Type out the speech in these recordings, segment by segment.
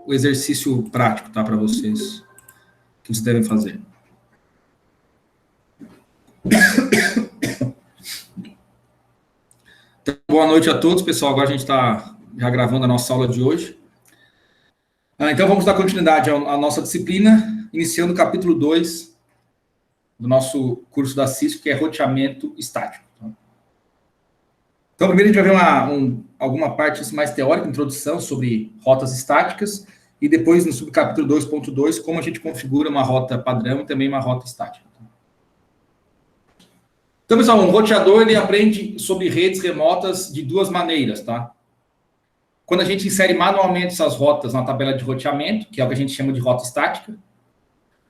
o exercício prático, tá, para vocês, que vocês devem fazer. Então, boa noite a todos, pessoal. Agora a gente está já gravando a nossa aula de hoje. Então, vamos dar continuidade à nossa disciplina, iniciando o capítulo 2 do nosso curso da Cisco, que é roteamento estático. Então, primeiro a gente vai ver alguma parte mais teórica, introdução sobre rotas estáticas, e depois, no subcapítulo 2.2, como a gente configura uma rota padrão e também uma rota estática. Então, pessoal, um roteador, ele aprende sobre redes remotas de duas maneiras, tá? Quando a gente insere manualmente essas rotas na tabela de roteamento, que é o que a gente chama de rota estática,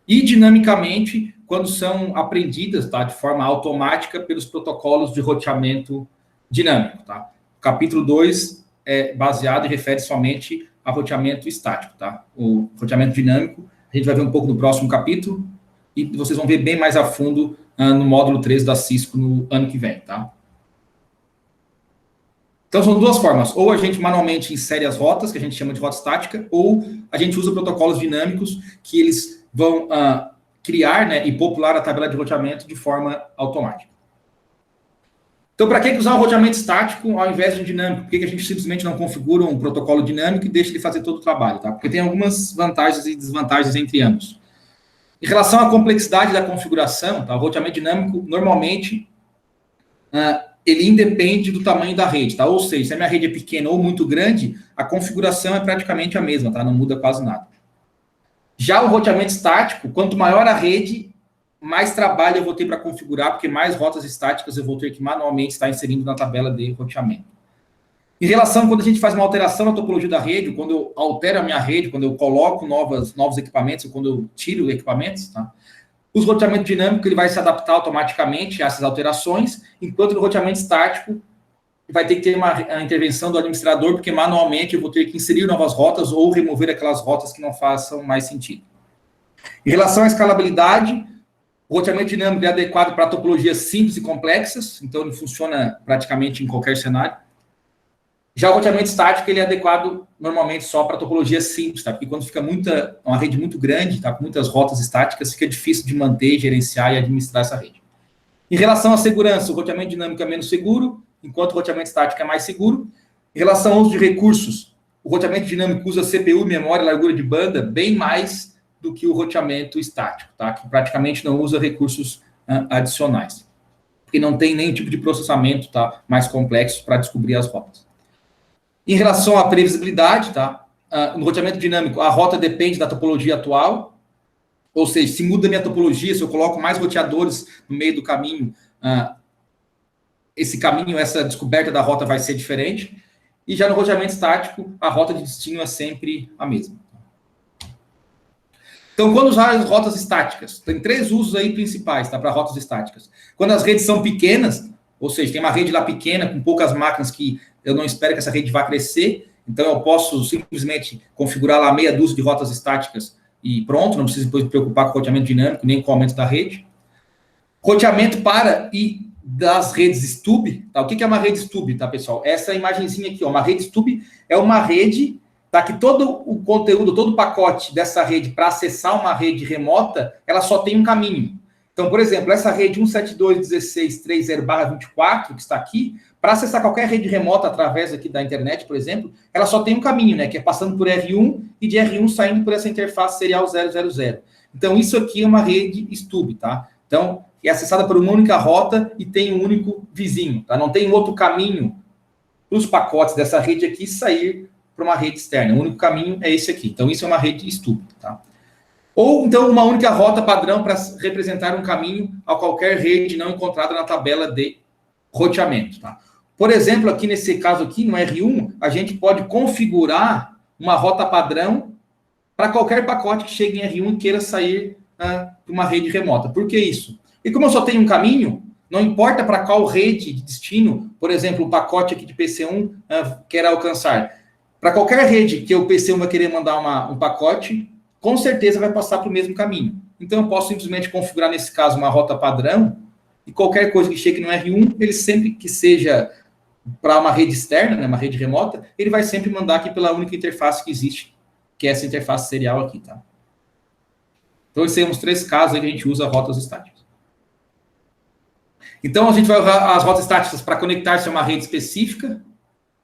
e dinamicamente, quando são aprendidas, tá, de forma automática pelos protocolos de roteamento dinâmico, tá? O capítulo 2 é baseado e refere somente a roteamento estático, tá? O roteamento dinâmico, a gente vai ver um pouco no próximo capítulo, e vocês vão ver bem mais a fundo no módulo 3 da Cisco no ano que vem, tá? Então, são duas formas. Ou a gente manualmente insere as rotas, que a gente chama de rota estática, ou a gente usa protocolos dinâmicos, que eles vão criar, né, e popular a tabela de roteamento de forma automática. Então, para que usar o roteamento estático ao invés de dinâmico? Por que a gente simplesmente não configura um protocolo dinâmico e deixa ele fazer todo o trabalho, tá? Porque tem algumas vantagens e desvantagens entre ambos. Em relação à complexidade da configuração, tá? O roteamento dinâmico, normalmente, ele independe do tamanho da rede, tá? Ou seja, se a minha rede é pequena ou muito grande, a configuração é praticamente a mesma, tá? Não muda quase nada. Já o roteamento estático, quanto maior a rede, mais trabalho eu vou ter para configurar, porque mais rotas estáticas eu vou ter que manualmente estar inserindo na tabela de roteamento. Em relação, quando a gente faz uma alteração na topologia da rede, quando eu altero a minha rede, quando eu coloco novos equipamentos, ou quando eu tiro equipamentos, tá? O roteamento dinâmico ele vai se adaptar automaticamente a essas alterações, enquanto no roteamento estático vai ter que ter uma intervenção do administrador, porque manualmente eu vou ter que inserir novas rotas ou remover aquelas rotas que não façam mais sentido. Em relação à escalabilidade, o roteamento dinâmico é adequado para topologias simples e complexas, então ele funciona praticamente em qualquer cenário. Já o roteamento estático ele é adequado normalmente só para topologias simples, tá? Porque quando fica uma rede muito grande, tá? Com muitas rotas estáticas, fica difícil de manter, gerenciar e administrar essa rede. Em relação à segurança, o roteamento dinâmico é menos seguro, enquanto o roteamento estático é mais seguro. Em relação ao uso de recursos, o roteamento dinâmico usa CPU, memória, largura de banda, bem mais do que o roteamento estático, tá? Que praticamente não usa recursos adicionais. Porque não tem nenhum tipo de processamento, tá? Mais complexo para descobrir as rotas. Em relação à previsibilidade, tá? No roteamento dinâmico, a rota depende da topologia atual, ou seja, se muda a minha topologia, se eu coloco mais roteadores no meio do caminho, esse caminho, essa descoberta da rota vai ser diferente. E já no roteamento estático, a rota de destino é sempre a mesma. Então, quando usar as rotas estáticas, tem 3 usos aí principais, tá, para rotas estáticas. Quando as redes são pequenas, ou seja, tem uma rede lá pequena, com poucas máquinas que eu não espero que essa rede vá crescer, então eu posso simplesmente configurar lá meia dúzia de rotas estáticas e pronto, não preciso depois me preocupar com o roteamento dinâmico, nem com o aumento da rede. Roteamento para e das redes stub, tá? O que é uma rede stub, tá, pessoal? Essa imagenzinha aqui, ó, uma rede stub é uma rede, tá, que todo o conteúdo, todo o pacote dessa rede para acessar uma rede remota, ela só tem um caminho. Então, por exemplo, essa rede 172.16.30/24, que está aqui, para acessar qualquer rede remota através aqui da internet, por exemplo, ela só tem um caminho, né, que é passando por R1 e de R1 saindo por essa interface serial 000. Então, isso aqui é uma rede stub, tá? Então, é acessada por uma única rota e tem um único vizinho, tá? Não tem outro caminho para os pacotes dessa rede aqui sair para uma rede externa. O único caminho é esse aqui. Então, isso é uma rede stub, tá? Ou, então, uma única rota padrão para representar um caminho a qualquer rede não encontrada na tabela de roteamento, tá? Por exemplo, aqui nesse caso aqui, no R1, a gente pode configurar uma rota padrão para qualquer pacote que chegue em R1 e queira sair para uma rede remota. Por que isso? E como eu só tenho um caminho, não importa para qual rede de destino, por exemplo, o pacote aqui de PC1 quer alcançar. Para qualquer rede que o PC1 vai querer mandar um pacote, com certeza vai passar para o mesmo caminho. Então, eu posso simplesmente configurar, nesse caso, uma rota padrão, e qualquer coisa que chegue no R1, ele sempre que seja para uma rede externa, né, uma rede remota, ele vai sempre mandar aqui pela única interface que existe que é essa interface serial aqui, tá? Então, esses são os 3 casos aí que a gente usa rotas estáticas. Então, a gente vai usar as rotas estáticas para conectar-se a uma rede específica,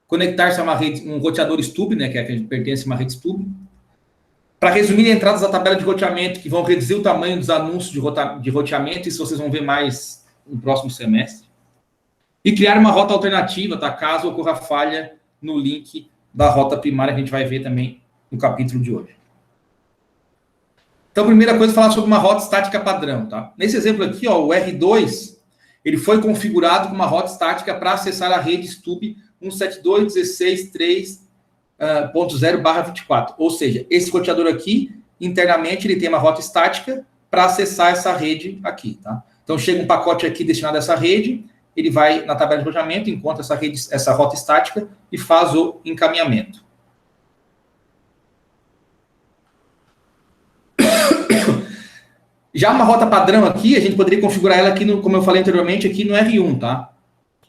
conectar-se a uma rede, um roteador stub, né, que é a que pertence a uma rede stub, para resumir entradas da tabela de roteamento, que vão reduzir o tamanho dos anúncios de roteamento, isso vocês vão ver mais no próximo semestre. E criar uma rota alternativa, tá? Caso ocorra falha no link da rota primária, que a gente vai ver também no capítulo de hoje. Então, a primeira coisa é falar sobre uma rota estática padrão, tá? Nesse exemplo aqui, ó, o R2, ele foi configurado com uma rota estática para acessar a rede stub 172.16.3.0/24. Ou seja, esse roteador aqui, internamente, ele tem uma rota estática para acessar essa rede aqui, tá? Então, chega um pacote aqui destinado a essa rede, ele vai na tabela de roteamento, encontra essa rota estática e faz o encaminhamento. Já uma rota padrão aqui, a gente poderia configurar ela aqui, como eu falei anteriormente, aqui no R1, tá?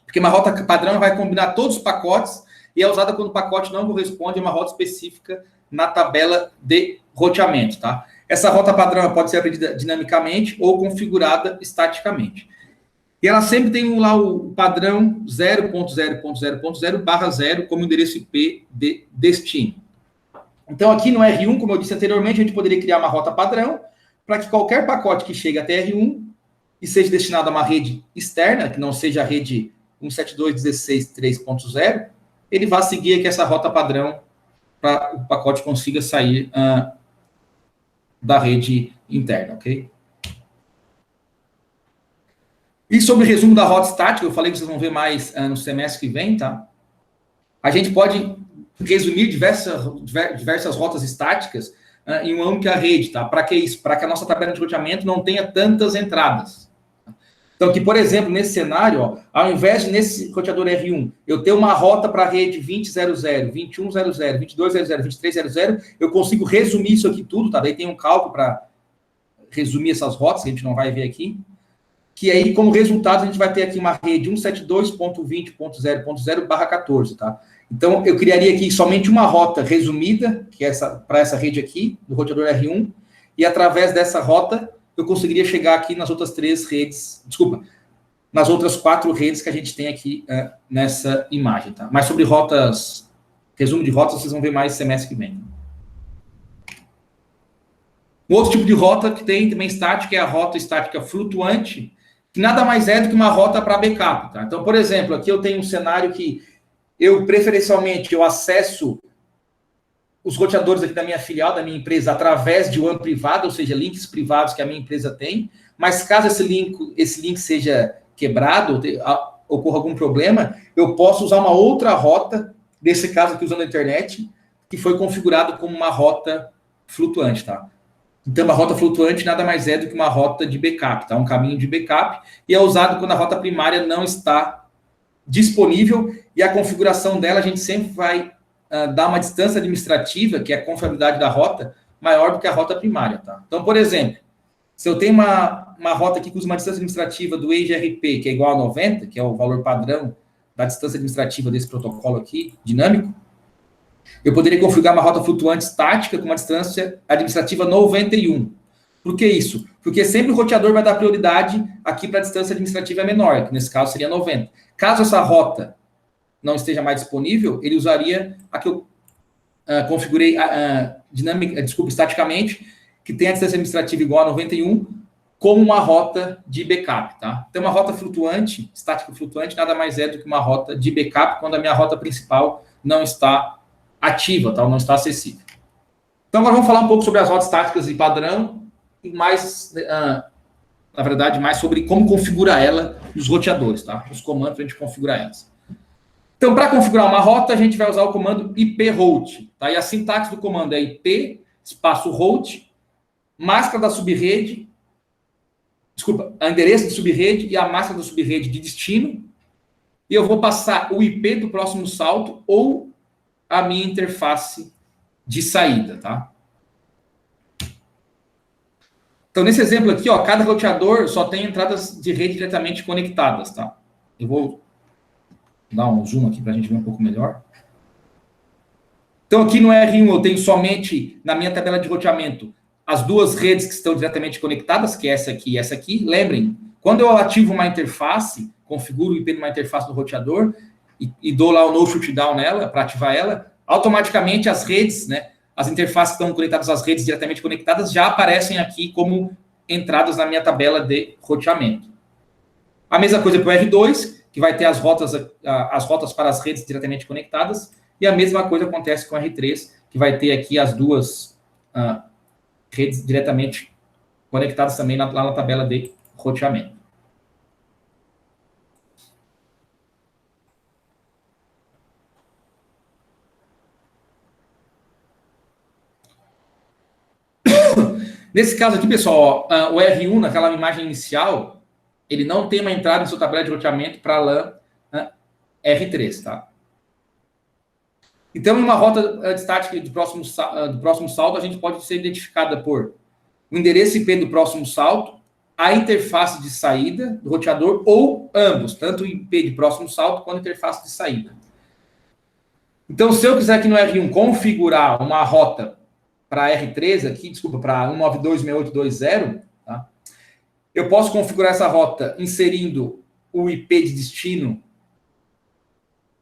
Porque uma rota padrão vai combinar todos os pacotes e é usada quando o pacote não corresponde a uma rota específica na tabela de roteamento, tá? Essa rota padrão pode ser aprendida dinamicamente ou configurada estaticamente. E ela sempre tem lá o padrão 0.0.0.0/0 como endereço IP de destino. Então, aqui no R1, como eu disse anteriormente, a gente poderia criar uma rota padrão para que qualquer pacote que chegue até R1 e seja destinado a uma rede externa, que não seja a rede 172.16.3.0, ele vai seguir aqui essa rota padrão para o pacote consiga sair da rede interna, ok? E sobre o resumo da rota estática, eu falei que vocês vão ver mais no semestre que vem, tá? A gente pode resumir diversas rotas estáticas em uma única rede, tá? Para que isso? Para que a nossa tabela de roteamento não tenha tantas entradas. Então, aqui, por exemplo, nesse cenário, ó, ao invés de nesse roteador R1, eu ter uma rota para a rede 20.00, 21.00, 22.00, 23.00, eu consigo resumir isso aqui tudo, tá? Daí tem um cálculo para resumir essas rotas, que a gente não vai ver aqui. Que aí, como resultado, a gente vai ter aqui uma rede 172.20.0.0/14, tá? Então, eu criaria aqui somente uma rota resumida, que é para essa rede aqui, do roteador R1, e através dessa rota, eu conseguiria chegar aqui nas outras 3 redes, desculpa, nas outras 4 redes que a gente tem aqui nessa imagem, tá? Mas sobre rotas, resumo de rotas, vocês vão ver mais semestre que vem. Um outro tipo de rota que tem também estática é a rota estática flutuante, que nada mais é do que uma rota para backup, tá? Então, por exemplo, aqui eu tenho um cenário que eu, preferencialmente, eu acesso os roteadores aqui da minha filial, da minha empresa, através de WAN privado, ou seja, links privados que a minha empresa tem, mas caso esse link seja quebrado, ocorra algum problema, eu posso usar uma outra rota, nesse caso aqui usando a internet, que foi configurado como uma rota flutuante, tá? Então, uma rota flutuante nada mais é do que uma rota de backup, tá? Um caminho de backup, e é usado quando a rota primária não está disponível, e a configuração dela, a gente sempre vai dar uma distância administrativa, que é a confiabilidade da rota, maior do que a rota primária, tá? Então, por exemplo, se eu tenho uma rota aqui que usa uma distância administrativa do EIGRP, que é igual a 90, que é o valor padrão da distância administrativa desse protocolo aqui, dinâmico, eu poderia configurar uma rota flutuante estática com uma distância administrativa 91. Por que isso? Porque sempre o roteador vai dar prioridade aqui para a distância administrativa menor, que nesse caso seria 90. Caso essa rota não esteja mais disponível, ele usaria a que eu configurei estaticamente, que tem a distância administrativa igual a 91, como uma rota de backup, tá? Então, uma rota flutuante, estática flutuante, nada mais é do que uma rota de backup quando a minha rota principal não está ativa, tá? Ou não está acessível. Então, agora vamos falar um pouco sobre as rotas estáticas e padrão, e mais, na verdade, mais sobre como configurar ela nos roteadores, tá? Os comandos para a gente configurar elas. Então, para configurar uma rota, a gente vai usar o comando iproute, tá? E a sintaxe do comando é ip, espaço route, máscara da subrede, o endereço de subrede e a máscara da subrede de destino, e eu vou passar o IP do próximo salto ou a minha interface de saída, tá? Então, nesse exemplo aqui, ó, cada roteador só tem entradas de rede diretamente conectadas, tá? Eu vou dar um zoom aqui para a gente ver um pouco melhor. Então, aqui no R1, eu tenho somente, na minha tabela de roteamento, as duas redes que estão diretamente conectadas, que é essa aqui e essa aqui. Lembrem, quando eu ativo uma interface, configuro o IP de uma interface do roteador e dou lá o no shutdown nela, para ativar ela, automaticamente as redes, né, as interfaces que estão conectadas às redes diretamente conectadas já aparecem aqui como entradas na minha tabela de roteamento. A mesma coisa para o R2, que vai ter as rotas para as redes diretamente conectadas, e a mesma coisa acontece com o R3, que vai ter aqui as duas redes diretamente conectadas também lá na tabela de roteamento. Nesse caso aqui, pessoal, ó, o R1, naquela imagem inicial, ele não tem uma entrada em sua tabela de roteamento para LAN R3, tá? Então, em uma rota estática do próximo salto, a gente pode ser identificada por o endereço IP do próximo salto, a interface de saída do roteador, ou ambos, tanto o IP de próximo salto quanto a interface de saída. Então, se eu quiser aqui no R1 configurar uma rota para R3 aqui, desculpa, para 192.168.2.0, tá? Eu posso configurar essa rota inserindo o IP de destino,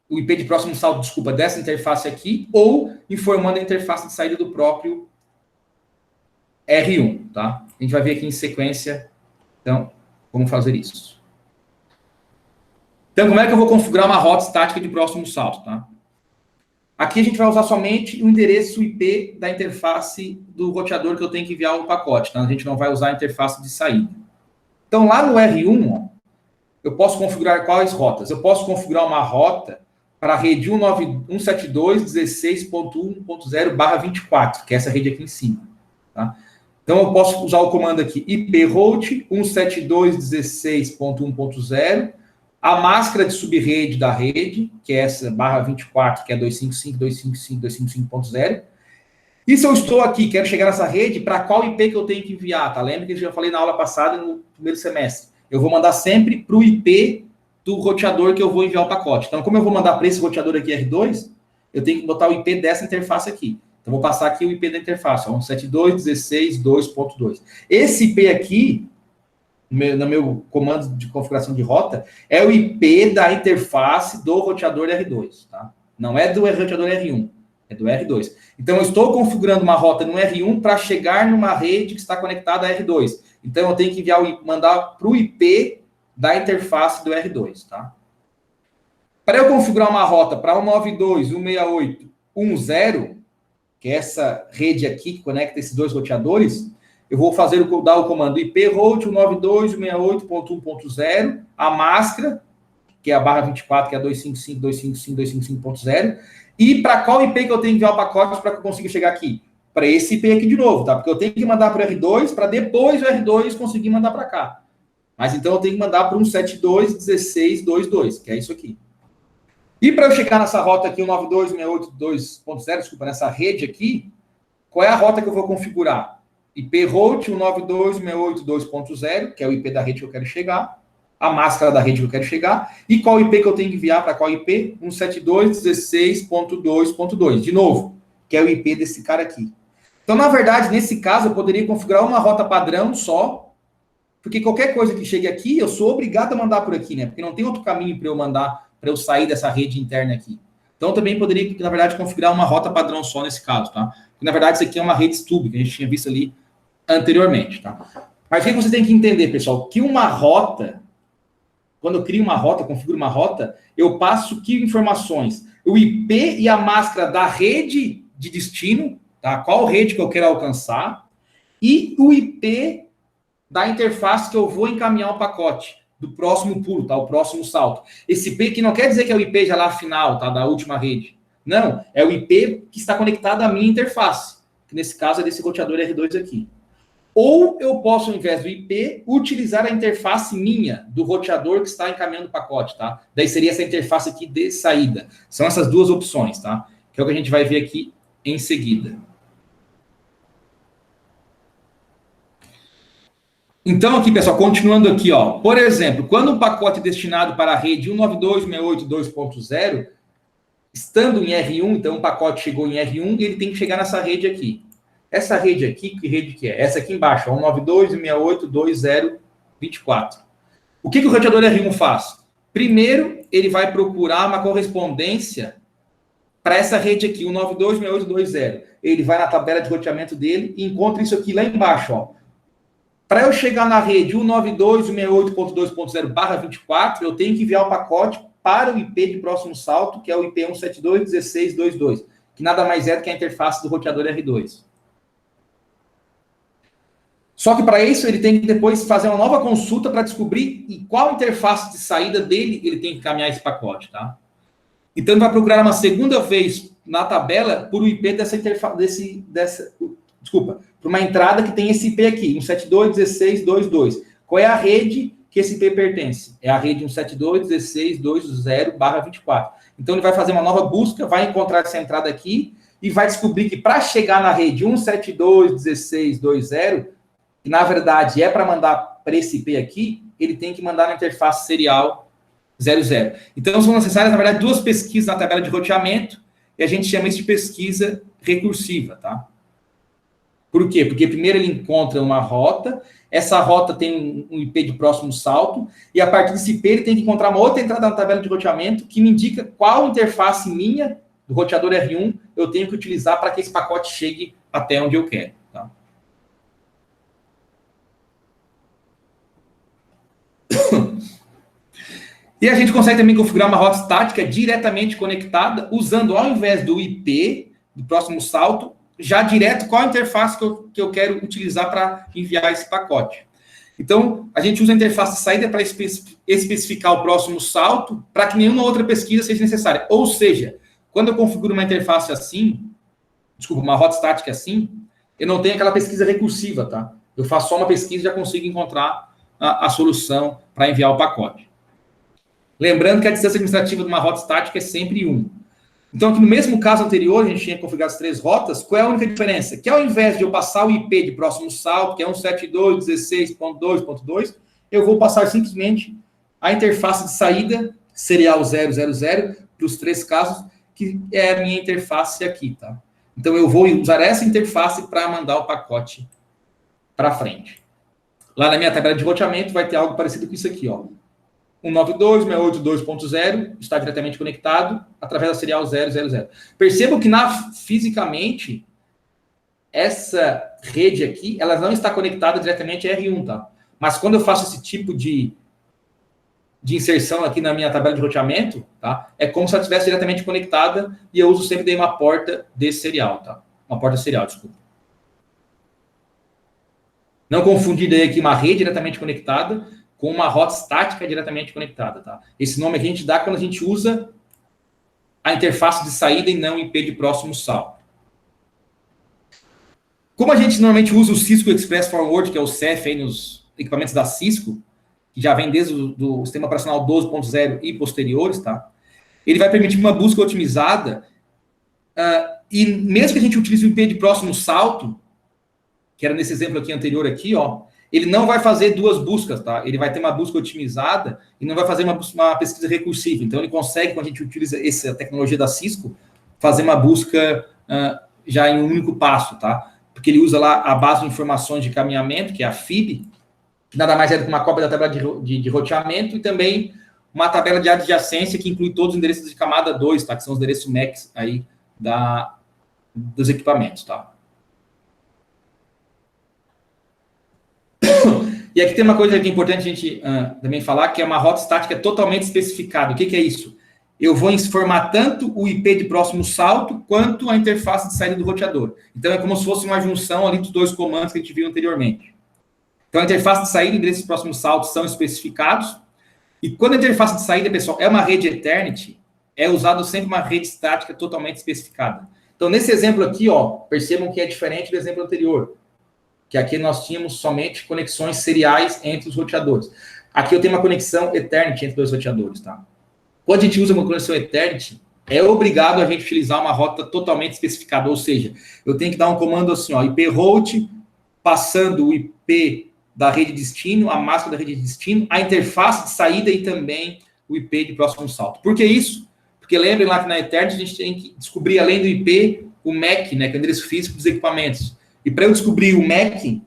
o IP de próximo salto, desculpa, dessa interface aqui, ou informando a interface de saída do próprio R1, tá? A gente vai ver aqui em sequência, então, como fazer isso. Então, como é que eu vou configurar uma rota estática de próximo salto, tá? Aqui a gente vai usar somente o endereço IP da interface do roteador que eu tenho que enviar o pacote, tá? A gente não vai usar a interface de saída. Então, lá no R1, ó, eu posso configurar quais rotas? Eu posso configurar uma rota para a rede 172.16.1.0/24, que é essa rede aqui em cima, tá? Então, eu posso usar o comando aqui, iproute 172.16.1.0, a máscara de subrede da rede, que é essa /24, que é 255.255.255.0. E se eu estou aqui, quero chegar nessa rede, para qual IP que eu tenho que enviar, tá? Lembra que eu já falei na aula passada, no primeiro semestre. Eu vou mandar sempre para o IP do roteador que eu vou enviar o pacote. Então, como eu vou mandar para esse roteador aqui R2, eu tenho que botar o IP dessa interface aqui. Então, vou passar aqui o IP da interface, 172.16.2.2. Esse IP aqui, no meu comando de configuração de rota, é o IP da interface do roteador R2, tá? Não é do roteador R1, é do R2. Então, eu estou configurando uma rota no R1 para chegar numa rede que está conectada a R2. Então, eu tenho que mandar para o IP da interface do R2, tá? Para eu configurar uma rota para 192.168.1.0, que é essa rede aqui que conecta esses dois roteadores, eu vou dar o comando iproute 192.168.1.0, a máscara, que é a /24, que é 255.255.255.0, e para qual IP que eu tenho que enviar o pacote para que eu consiga chegar aqui? Para esse IP aqui de novo, tá? Porque eu tenho que mandar para o R2, para depois o R2 conseguir mandar para cá. Mas então eu tenho que mandar para 172.16.2.2, que é isso aqui. E para eu chegar nessa rota aqui, 192.168.2.0, desculpa, nessa rede aqui, qual é a rota que eu vou configurar? iproute 192.168.2.0, que é o IP da rede que eu quero chegar, a máscara da rede que eu quero chegar, e qual IP que eu tenho que enviar para qual IP? 172.16.2.2, de novo, que é o IP desse cara aqui. Então, na verdade, nesse caso, eu poderia configurar uma rota padrão só, porque qualquer coisa que chegue aqui, eu sou obrigado a mandar por aqui, né? Porque não tem outro caminho para eu mandar, para eu sair dessa rede interna aqui. Então, eu também poderia, na verdade, configurar uma rota padrão só nesse caso, tá? Porque, na verdade, isso aqui é uma rede stub, que a gente tinha visto ali anteriormente, tá? Mas o que você tem que entender, pessoal? Que uma rota, quando eu crio uma rota, configuro uma rota, eu passo que informações? O IP e a máscara da rede de destino, tá? Qual rede que eu quero alcançar, e o IP da interface que eu vou encaminhar o pacote, do próximo pulo, tá? O próximo salto. Esse IP que não quer dizer que é o IP já lá final, tá? Da última rede. Não, é o IP que está conectado à minha interface, que nesse caso é desse roteador R2 aqui. Ou eu posso, ao invés do IP, utilizar a interface minha, do roteador que está encaminhando o pacote, tá? Daí seria essa interface aqui de saída. São essas duas opções, tá? Que é o que a gente vai ver aqui em seguida. Então, aqui, pessoal, continuando aqui, ó. Por exemplo, quando um pacote destinado para a rede 192.168.2.0, estando em R1, então o pacote chegou em R1 e ele tem que chegar nessa rede aqui. Essa rede aqui, que rede que é? Essa aqui embaixo, 192.168.2.0.24. O que o roteador R1 faz? Primeiro, ele vai procurar uma correspondência para essa rede aqui, 192.168.2.0. Ele vai na tabela de roteamento dele e encontra isso aqui lá embaixo, ó. Para eu chegar na rede 192.168.2.0/24, eu tenho que enviar o pacote para o IP de próximo salto, que é o IP 172.16.22, que nada mais é do que a interface do roteador R2. Só que para isso ele tem que depois fazer uma nova consulta para descobrir em qual interface de saída dele ele tem que encaminhar esse pacote, tá? Então ele vai procurar uma segunda vez na tabela por o IP dessa interface, por uma entrada que tem esse IP aqui, 172.16.22. Qual é a rede que esse IP pertence? É a rede 172.16.20/24. Então ele vai fazer uma nova busca, vai encontrar essa entrada aqui e vai descobrir que para chegar na rede 172.16.20, que na verdade é para mandar para esse IP aqui, ele tem que mandar na interface serial 00. Então são necessárias, na verdade, duas pesquisas na tabela de roteamento, e a gente chama isso de pesquisa recursiva, tá? Por quê? Porque primeiro ele encontra uma rota, essa rota tem um IP de próximo salto, e a partir desse IP ele tem que encontrar uma outra entrada na tabela de roteamento que me indica qual interface minha, do roteador R1, eu tenho que utilizar para que esse pacote chegue até onde eu quero, tá? E a gente consegue também configurar uma rota estática diretamente conectada, usando, ao invés do IP do próximo salto, já direto qual a interface que eu quero utilizar para enviar esse pacote. Então, a gente usa a interface de saída para especificar o próximo salto, para que nenhuma outra pesquisa seja necessária. Ou seja, quando eu configuro uma interface assim, uma rota estática assim, eu não tenho aquela pesquisa recursiva, tá? Eu faço só uma pesquisa e já consigo encontrar a solução para enviar o pacote. Lembrando que a distância administrativa de uma rota estática é sempre 1. Então, aqui no mesmo caso anterior, a gente tinha configurado as 3 rotas. Qual é a única diferença? Que ao invés de eu passar o IP de próximo salto, que é 172.16.2.2, eu vou passar simplesmente a interface de saída, serial 000, para os 3 casos, que é a minha interface aqui, tá? Então, eu vou usar essa interface para mandar o pacote para frente. Lá na minha tabela de roteamento vai ter algo parecido com isso aqui, ó. 192.168.2.0 está diretamente conectado através da serial 000. Percebam que fisicamente essa rede aqui, ela não está conectada diretamente a R1, tá? Mas quando eu faço esse tipo de inserção aqui na minha tabela de roteamento, tá? É como se ela estivesse diretamente conectada e eu uso sempre daí uma porta desse serial, tá? Uma porta serial, desculpa. Não confundir daí aqui uma rede diretamente conectada com uma rota estática diretamente conectada, tá? Esse nome aqui a gente dá quando a gente usa a interface de saída e não o IP de próximo salto. Como a gente normalmente usa o Cisco Express Forward, que é o CEF aí nos equipamentos da Cisco, que já vem desde o sistema operacional 12.0 e posteriores, tá? Ele vai permitir uma busca otimizada, e mesmo que a gente utilize o IP de próximo salto, que era nesse exemplo aqui anterior aqui, ó, ele não vai fazer 2 buscas, tá? Ele vai ter uma busca otimizada e não vai fazer uma pesquisa recursiva. Então, ele consegue, quando a gente utiliza essa tecnologia da Cisco, fazer uma busca já em um único passo, tá? Porque ele usa lá a base de informações de caminhamento, que é a FIB, que nada mais é do que uma cópia da tabela de roteamento, e também uma tabela de adjacência que inclui todos os endereços de camada 2, tá? Que são os endereços MACs aí dos equipamentos, tá? E aqui tem uma coisa que é importante a gente também falar, que é uma rota estática totalmente especificada. O que é isso? Eu vou informar tanto o IP de próximo salto, quanto a interface de saída do roteador. Então, é como se fosse uma junção ali dos 2 comandos que a gente viu anteriormente. Então, a interface de saída e endereço de próximo salto são especificados. E quando a interface de saída, pessoal, é uma rede Ethernet, é usado sempre uma rede estática totalmente especificada. Então, nesse exemplo aqui, ó, percebam que é diferente do exemplo anterior, que aqui nós tínhamos somente conexões seriais entre os roteadores. Aqui eu tenho uma conexão Ethernet entre 2 roteadores, tá? Quando a gente usa uma conexão Ethernet, é obrigado a gente utilizar uma rota totalmente especificada, ou seja, eu tenho que dar um comando assim, ó, IP route, passando o IP da rede destino, a máscara da rede de destino, a interface de saída e também o IP de próximo salto. Por que isso? Porque lembrem lá que na Ethernet a gente tem que descobrir, além do IP, o MAC, né, que é o endereço físico dos equipamentos. E para eu descobrir o MAC,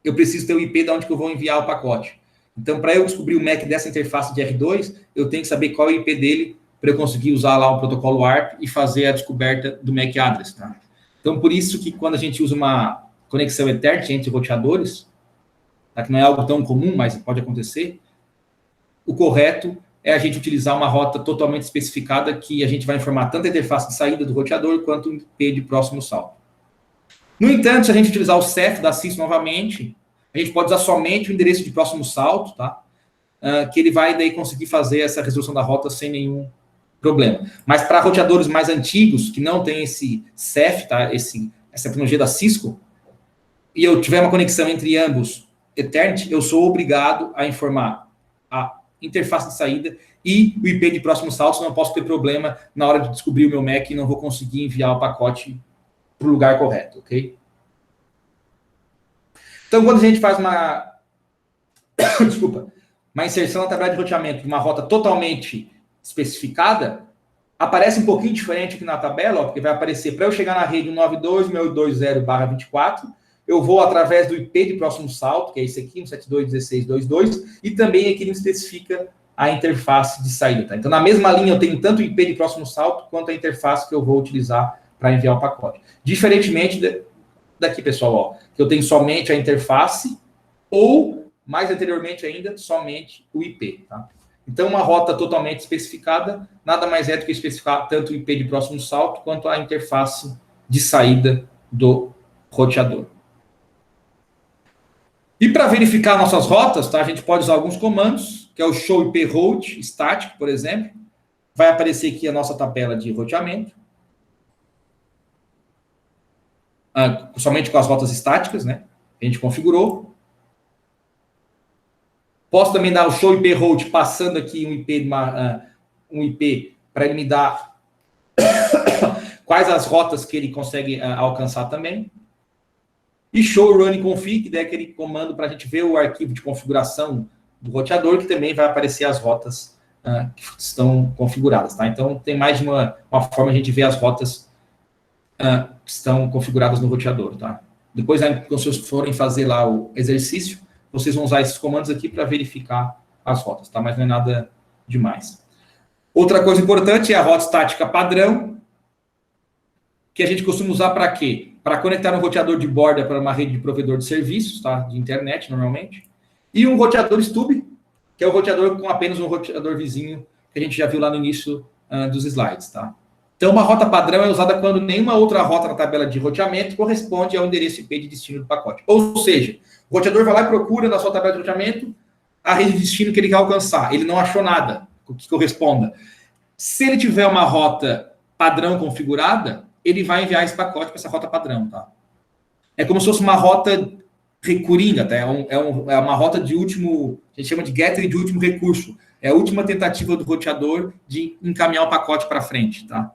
eu preciso ter o IP de onde que eu vou enviar o pacote. Então, para eu descobrir o MAC dessa interface de R2, eu tenho que saber qual é o IP dele para eu conseguir usar lá o protocolo ARP e fazer a descoberta do MAC address, tá? Então, por isso que quando a gente usa uma conexão Ethernet entre roteadores, tá, que não é algo tão comum, mas pode acontecer, o correto é a gente utilizar uma rota totalmente especificada que a gente vai informar tanto a interface de saída do roteador quanto o IP de próximo salto. No entanto, se a gente utilizar o CEF da CIS novamente, a gente pode usar somente o endereço de próximo salto, tá? Que ele vai daí conseguir fazer essa resolução da rota sem nenhum problema. Mas para roteadores mais antigos, que não tem esse CEF, tá? Essa tecnologia da Cisco, e eu tiver uma conexão entre ambos Ethernet, eu sou obrigado a informar a interface de saída e o IP de próximo salto, senão eu posso ter problema na hora de descobrir o meu MAC e não vou conseguir enviar o pacote para o lugar correto, ok? Então, quando a gente faz uma uma inserção na tabela de roteamento de uma rota totalmente especificada, aparece um pouquinho diferente aqui na tabela, ó, porque vai aparecer, para eu chegar na rede 192.168.20/24, eu vou através do IP de próximo salto, que é esse aqui, 172.16.22, e também aqui ele especifica a interface de saída, tá? Então, na mesma linha, eu tenho tanto o IP de próximo salto, quanto a interface que eu vou utilizar para enviar o pacote. Diferentemente daqui, pessoal, ó, que eu tenho somente a interface, ou, mais anteriormente ainda, somente o IP, tá? Então, uma rota totalmente especificada, nada mais é do que especificar tanto o IP de próximo salto, quanto a interface de saída do roteador. E para verificar nossas rotas, tá, a gente pode usar alguns comandos, que é o show IP route static, por exemplo. Vai aparecer aqui a nossa tabela de roteamento. Somente com as rotas estáticas, né? A gente configurou. Posso também dar o show IP route passando aqui um IP para ele me dar quais as rotas que ele consegue alcançar também. E show running config, que é aquele comando para a gente ver o arquivo de configuração do roteador, que também vai aparecer as rotas que estão configuradas, tá? Então, tem mais de uma forma de a gente ver as rotas que estão configuradas no roteador, tá? Depois, quando vocês forem fazer lá o exercício, vocês vão usar esses comandos aqui para verificar as rotas, tá? Mas não é nada demais. Outra coisa importante é a rota estática padrão, que a gente costuma usar para quê? Para conectar um roteador de borda para uma rede de provedor de serviços, tá? De internet, normalmente. E um roteador stub, que é o roteador com apenas um roteador vizinho, que a gente já viu lá no início dos slides, tá? Então, uma rota padrão é usada quando nenhuma outra rota na tabela de roteamento corresponde ao endereço IP de destino do pacote. Ou seja, o roteador vai lá e procura na sua tabela de roteamento a rede de destino que ele quer alcançar. Ele não achou nada que corresponda. Se ele tiver uma rota padrão configurada, ele vai enviar esse pacote para essa rota padrão, tá? É como se fosse uma rota coringa, tá? É uma rota de último, a gente chama de getter de último recurso. É a última tentativa do roteador de encaminhar o pacote para frente, tá?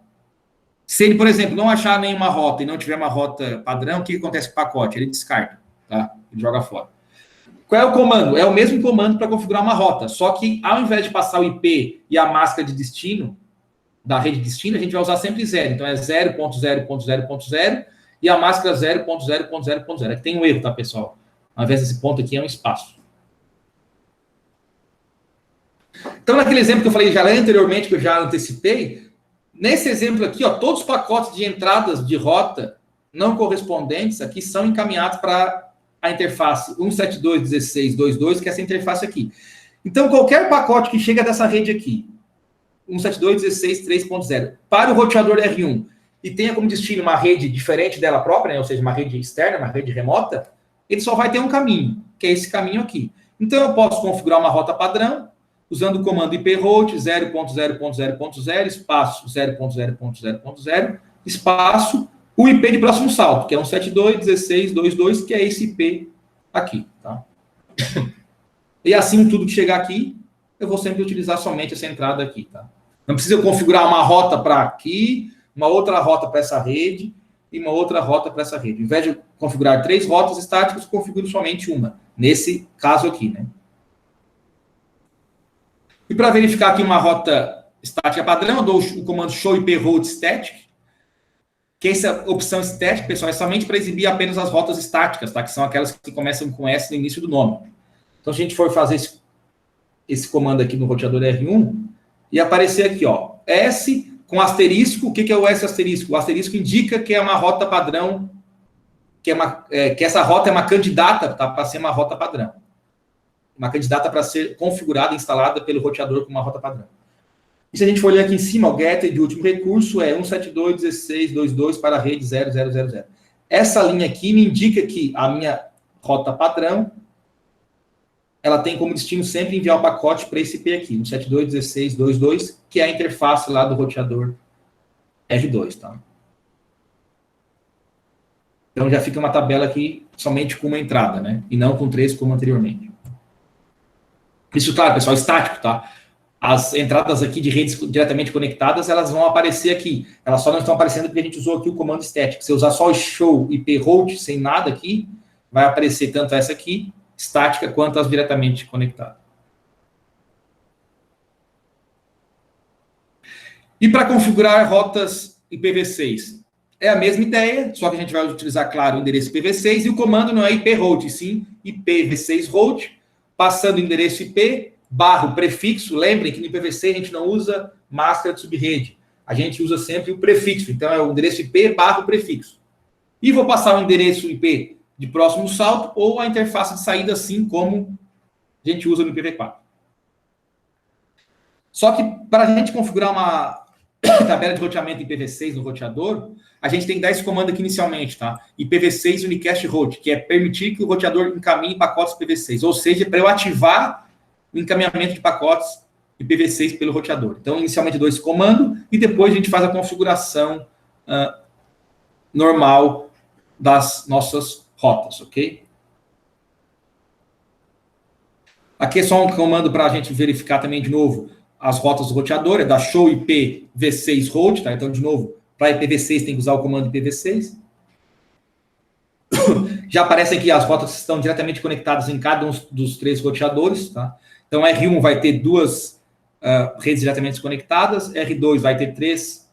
Se ele, por exemplo, não achar nenhuma rota e não tiver uma rota padrão, o que acontece com o pacote? Ele descarta, tá? Ele joga fora. Qual é o comando? É o mesmo comando para configurar uma rota, só que ao invés de passar o IP e a máscara de destino da rede de destino, a gente vai usar sempre 0. Então, é 0.0.0.0 e a máscara 0.0.0.0. Aqui tem um erro, tá, pessoal? Ao invés desse ponto aqui, é um espaço. Então, naquele exemplo que eu falei já anteriormente, que eu já antecipei, nesse exemplo aqui, ó, todos os pacotes de entradas de rota não correspondentes aqui são encaminhados para a interface 172.16.22, que é essa interface aqui. Então, qualquer pacote que chega dessa rede aqui, 172.16.3.0, para o roteador R1 e tenha como destino uma rede diferente dela própria, né, ou seja, uma rede externa, uma rede remota, ele só vai ter um caminho, que é esse caminho aqui. Então, eu posso configurar uma rota padrão, usando o comando iproute 0.0.0.0, espaço 0.0.0.0, espaço, o IP de próximo salto, que é 172.16.22, que é esse IP aqui, tá? E assim, tudo que chegar aqui, eu vou sempre utilizar somente essa entrada aqui, tá? Não precisa configurar uma rota para aqui, uma outra rota para essa rede e uma outra rota para essa rede. Ao invés de configurar 3 rotas estáticas, eu configuro somente uma. Nesse caso aqui, né? E para verificar aqui uma rota estática padrão, eu dou o comando show IP hold static, que essa opção static, pessoal, é somente para exibir apenas as rotas estáticas, tá? Que são aquelas que começam com S no início do nome. Então, se a gente for fazer esse comando aqui no roteador R1, e aparecer aqui, ó, S com asterisco. O que é o S asterisco? O asterisco indica que é uma rota padrão, que essa rota é uma candidata, tá, para ser uma rota padrão. Uma candidata para ser configurada, instalada pelo roteador como uma rota padrão. E se a gente for olhar aqui em cima, o getter de último recurso é 172.16.22 para a rede 0000. Essa linha aqui me indica que a minha rota padrão, ela tem como destino sempre enviar o pacote para esse IP aqui, 172.16.22, que é a interface lá do roteador R2, tá? Então já fica uma tabela aqui somente com uma entrada, né? E não com 3 como anteriormente. Isso, claro, pessoal, estático, tá? As entradas aqui de redes diretamente conectadas, elas vão aparecer aqui. Elas só não estão aparecendo porque a gente usou aqui o comando static. Se eu usar só o show IP hold sem nada aqui, vai aparecer tanto essa aqui, estática, quanto as diretamente conectadas. E para configurar rotas IPv6? É a mesma ideia, só que a gente vai utilizar, claro, o endereço IPv6, e o comando não é IP hold, sim IPv6 hold, passando o endereço IP, barra o prefixo. Lembrem que no IPv6 a gente não usa master de subrede, a gente usa sempre o prefixo, então é o endereço IP barra o prefixo. E vou passar o endereço IP de próximo salto ou a interface de saída, assim como a gente usa no IPv4. Só que para a gente configurar uma tabela de roteamento IPv6 no roteador, a gente tem que dar esse comando aqui inicialmente, tá? IPv6 unicast route, que é permitir que o roteador encaminhe pacotes IPv6, ou seja, para eu ativar o encaminhamento de pacotes IPv6 pelo roteador. Então, inicialmente eu dou esse comando e depois a gente faz a configuração normal das nossas rotas, ok? Aqui é só um comando para a gente verificar também de novo as rotas do roteador, é da show IP v6 route, tá? Então, de novo, para IPv6 tem que usar o comando IPv6. Já aparecem aqui as rotas que estão diretamente conectadas em cada um dos 3 roteadores, tá? Então, R1 vai ter 2 redes diretamente conectadas, R2 vai ter 3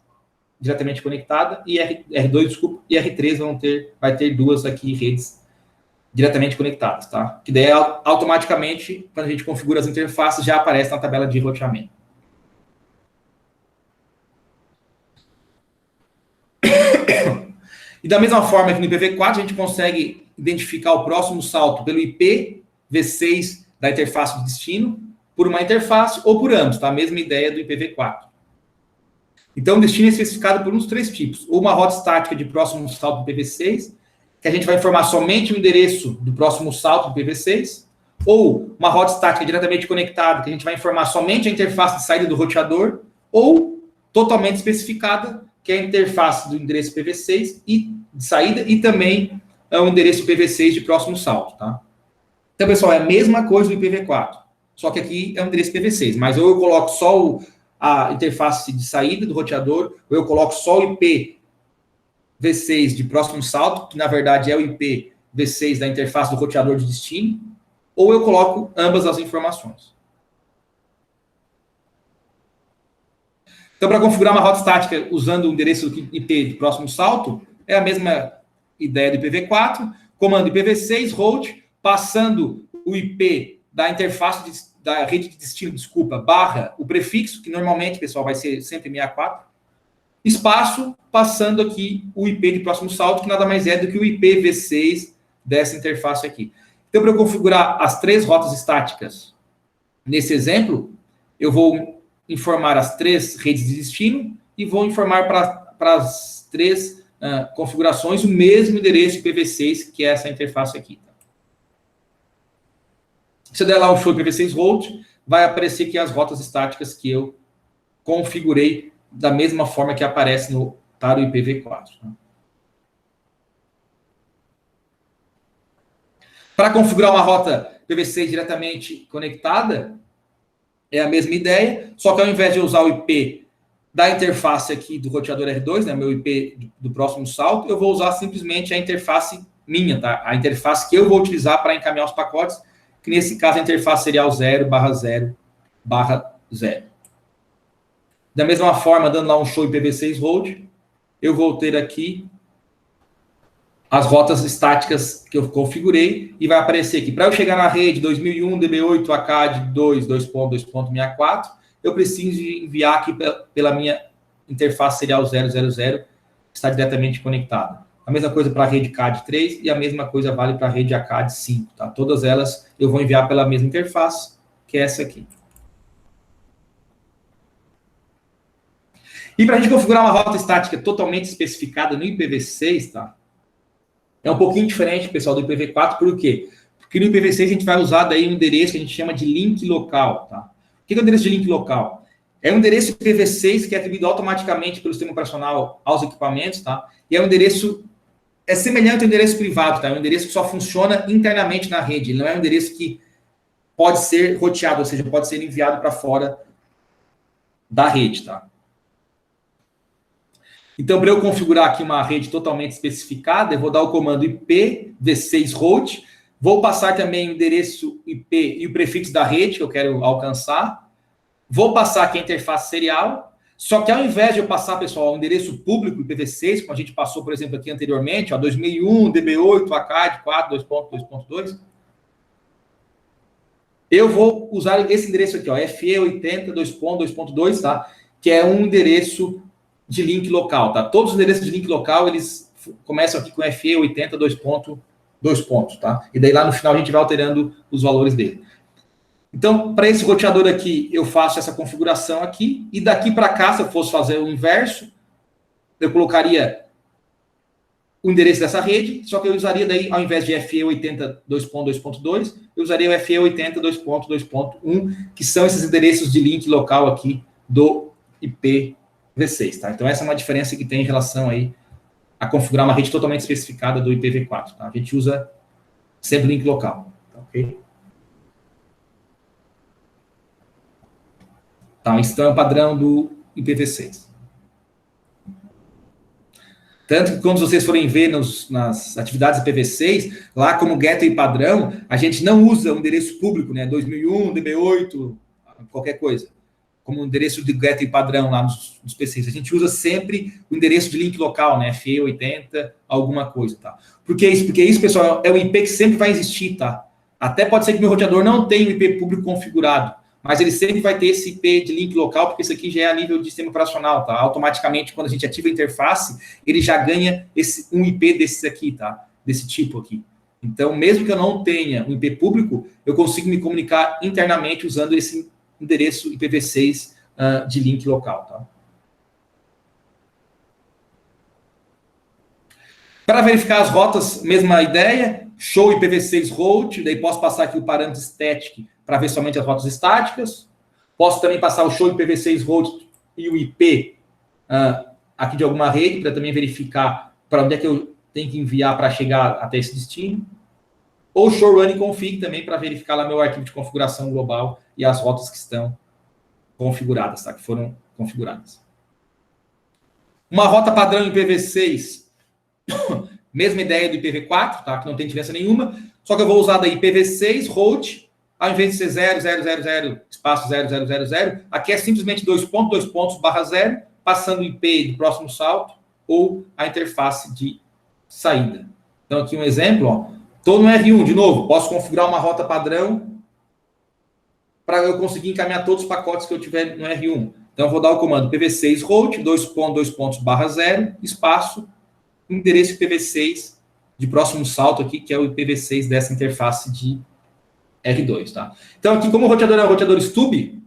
diretamente conectadas, e R2, desculpa, e R3 vai ter 2 aqui redes diretamente conectadas, tá? Que daí, automaticamente, quando a gente configura as interfaces, já aparece na tabela de roteamento. E da mesma forma que no IPv4, a gente consegue identificar o próximo salto pelo IPv6 da interface de destino, por uma interface ou por ambos, tá? A mesma ideia do IPv4. Então, o destino é especificado por uns 3 tipos. Ou uma rota estática de próximo salto do IPv6, que a gente vai informar somente o endereço do próximo salto do IPv6, ou uma rota estática diretamente conectada, que a gente vai informar somente a interface de saída do roteador, ou totalmente especificada, que é a interface do endereço IPv6 e de saída, e também o endereço IPv6 de próximo salto, tá? Então, pessoal, é a mesma coisa do IPv4, só que aqui é o endereço IPv6, mas ou eu coloco só a interface de saída do roteador, ou eu coloco só o IPv6 de próximo salto, que na verdade é o IPv6 da interface do roteador de destino, ou eu coloco ambas as informações. Então, para configurar uma rota estática usando o endereço IP de próximo salto, é a mesma ideia do IPv4, comando IPv6 route, passando o IP da interface da rede de destino, barra o prefixo, que normalmente, pessoal, vai ser sempre 64, espaço, passando aqui o IP de próximo salto, que nada mais é do que o IPv6 dessa interface aqui. Então, para eu configurar as 3 rotas estáticas nesse exemplo, eu vou informar as 3 redes de destino e vou informar para as 3 configurações o mesmo endereço IPv6, que é essa interface aqui. Se eu der lá o show IPv6 route, vai aparecer aqui as rotas estáticas que eu configurei da mesma forma que aparece para o IPv4. Para configurar uma rota IPv6 diretamente conectada, é a mesma ideia, só que ao invés de usar o IP da interface aqui do roteador R2, né, meu IP do próximo salto, eu vou usar simplesmente a interface minha, tá? A interface que eu vou utilizar para encaminhar os pacotes, que nesse caso a interface serial 0/0/0. Da mesma forma, dando lá um show IPv6 hold, eu vou ter aqui as rotas estáticas que eu configurei e vai aparecer aqui. Para eu chegar na rede 2001 DB8 ACAD 2.2.2.64, eu preciso enviar aqui pela minha interface serial 000, que está diretamente conectada. A mesma coisa para a rede CAD 3 e a mesma coisa vale para a rede ACAD 5. Tá? Todas elas eu vou enviar pela mesma interface, que é essa aqui. E para a gente configurar uma rota estática totalmente especificada no IPv6, tá? É um pouquinho diferente, pessoal, do IPv4, por quê? Porque no IPv6 a gente vai usar daí um endereço que a gente chama de link local, tá? O que é o endereço de link local? É um endereço IPv6 que é atribuído automaticamente pelo sistema operacional aos equipamentos, tá? E é um endereço, é semelhante ao endereço privado, tá? É um endereço que só funciona internamente na rede, ele não é um endereço que pode ser roteado, ou seja, pode ser enviado para fora da rede, tá? Então, para eu configurar aqui uma rede totalmente especificada, eu vou dar o comando IPv6 route, vou passar também o endereço IP e o prefixo da rede que eu quero alcançar, vou passar aqui a interface serial, só que ao invés de eu passar, pessoal, o endereço público IPv6, como a gente passou, por exemplo, aqui anteriormente, ó, 2001, DB8, ACAD 4, 2.2.2, eu vou usar esse endereço aqui, ó, FE80, 2.2.2, tá? Que é um endereço de link local, tá? Todos os endereços de link local, eles começam aqui com FE80, 2 pontos, tá? E daí lá no final a gente vai alterando os valores dele. Então, para esse roteador aqui, eu faço essa configuração aqui, e daqui para cá, se eu fosse fazer o inverso, eu colocaria o endereço dessa rede, só que eu usaria daí, ao invés de FE80 2.2.2, eu usaria o FE80 2.2.1, que são esses endereços de link local aqui do IPv6, tá? Então, essa é uma diferença que tem em relação aí a configurar uma rede totalmente especificada do IPv4, tá? A gente usa sempre link local, tá, ok? Tá, então é o padrão do IPv6. Tanto que quando vocês forem ver nas atividades IPv6, lá como gateway padrão, a gente não usa o endereço público, né? 2001, DB8, qualquer coisa, como endereço de gateway padrão lá nos PCs. A gente usa sempre o endereço de link local, né? FE80, alguma coisa, tá? Por que isso? Porque isso, pessoal, é o IP que sempre vai existir, tá? Até pode ser que meu roteador não tenha o IP público configurado, mas ele sempre vai ter esse IP de link local, porque isso aqui já é a nível de sistema operacional, tá? Automaticamente, quando a gente ativa a interface, ele já ganha um IP desses aqui, tá? Desse tipo aqui. Então, mesmo que eu não tenha um IP público, eu consigo me comunicar internamente usando esse endereço IPv6 de link local, tá? Para verificar as rotas, mesma ideia, show IPv6 route, daí posso passar aqui o parâmetro static para ver somente as rotas estáticas. Posso também passar o show IPv6 route e o IP aqui de alguma rede, para também verificar para onde é que eu tenho que enviar para chegar até esse destino. Ou show running config também para verificar lá meu arquivo de configuração global e as rotas que estão configuradas, tá? Que foram configuradas. Uma rota padrão IPv6, mesma ideia do IPv4, tá? Que não tem diferença nenhuma, só que eu vou usar daí IPv6 route, ao invés de ser 0.0.0.0, espaço 0.0.0.0, aqui é simplesmente 2 pontos, barra 0, passando o IP do próximo salto ou a interface de saída. Então, aqui um exemplo, ó. Estou no R1, de novo, posso configurar uma rota padrão para eu conseguir encaminhar todos os pacotes que eu tiver no R1. Então, eu vou dar o comando IPv6 route, 2 pontos, barra 0, espaço, endereço IPv6 de próximo salto aqui, que é o IPv6 dessa interface de R2, tá? Então, aqui, como o roteador é um roteador stub,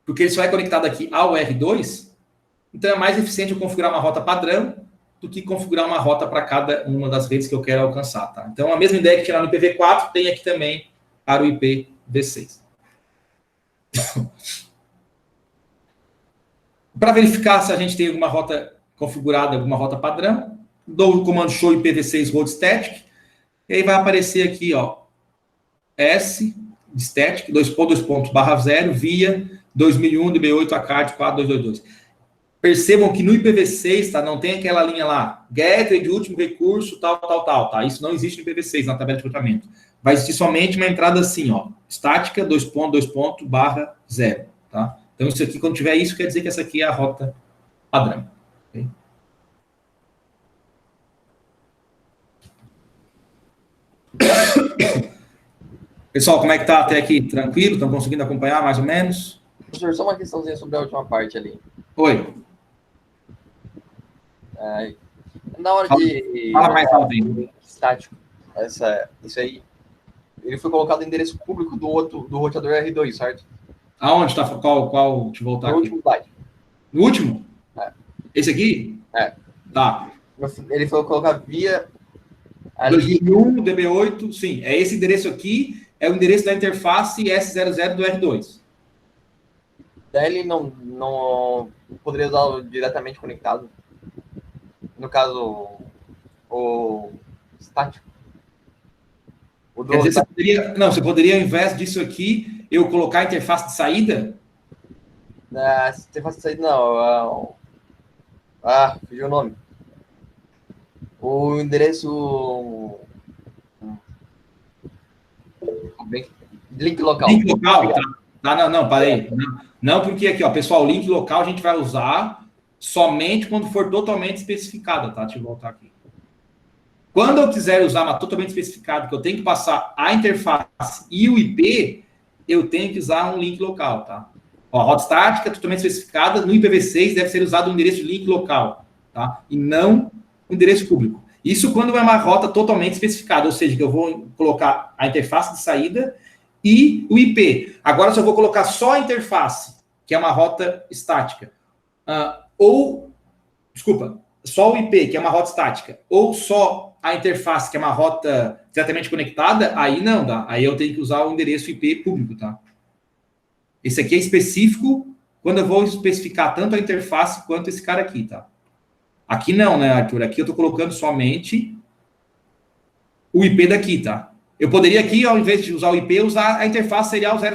porque ele só é conectado aqui ao R2, então é mais eficiente eu configurar uma rota padrão do que configurar uma rota para cada uma das redes que eu quero alcançar, tá? Então, a mesma ideia que tinha lá no IPv4, tem aqui também para o IPv6. Para verificar se a gente tem alguma rota configurada, alguma rota padrão, dou o comando show IPv6 route static, e aí vai aparecer aqui, ó, S de static, 2 pontos, barra 0, via 2001 DB8 ACAD 4222. Percebam que no IPv6, tá, não tem aquela linha lá, gateway de último recurso, tal, tá? Isso não existe no IPv6, na tabela de routeamento. Vai existir somente uma entrada assim, ó, estática, 2 pontos, barra 0, tá? Então, isso aqui, quando tiver isso, quer dizer que essa aqui é a rota padrão. Okay? Pessoal, como é que tá até aqui? Tranquilo? Estão conseguindo acompanhar mais ou menos? Professor, só uma questãozinha sobre a última parte ali. Oi. Na hora de... Fala mais alto aí. Estático. Isso aí. Ele foi colocado no endereço público do roteador R2, certo? Aonde está? Qual? Deixa eu voltar No aqui. último slide. No último? É. Esse aqui? É. Tá. Ele foi colocar via... 2001, DB8, sim. É esse endereço aqui, é o endereço da interface S00 do R2. Daí ele não poderia usá-lo diretamente conectado. No caso, o estático. Quer dizer, você poderia... Não, você poderia, ao invés disso aqui, eu colocar a interface de saída? Interface de saída, não. Fugiu o nome. O endereço... Link local. Link local? Tá, não, parei. Não, porque aqui, ó, pessoal, o link local a gente vai usar somente quando for totalmente especificado, tá? Deixa eu voltar aqui. Quando eu quiser usar uma totalmente especificada, que eu tenho que passar a interface e o IP, eu tenho que usar um link local, tá? Ó, a rota estática totalmente especificada, no IPv6 deve ser usado o endereço de link local, tá? E não o endereço público. Isso quando é uma rota totalmente especificada, ou seja, que eu vou colocar a interface de saída e o IP. Agora, se eu vou colocar só a interface, que é uma rota estática, só o IP, que é uma rota estática, ou só a interface, que é uma rota diretamente conectada, aí não dá. Aí eu tenho que usar o endereço IP público, tá? Esse aqui é específico quando eu vou especificar tanto a interface quanto esse cara aqui, tá? Aqui não, né, Arthur? Aqui eu tô colocando somente o IP daqui, tá? Eu poderia aqui, ao invés de usar o IP, usar a interface serial 000.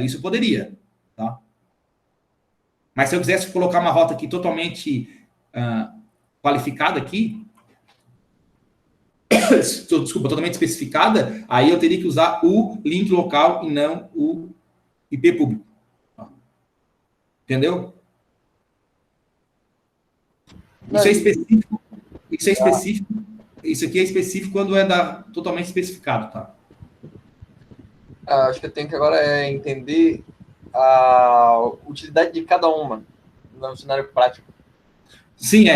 Isso eu poderia, tá? Mas se eu quisesse colocar uma rota aqui totalmente qualificada aqui, desculpa, totalmente especificada, aí eu teria que usar o link local e não o IP público. Entendeu? Isso é específico. Isso aqui é específico quando é totalmente especificado, tá? Acho que eu tenho que agora entender a utilidade de cada uma no cenário prático. Sim,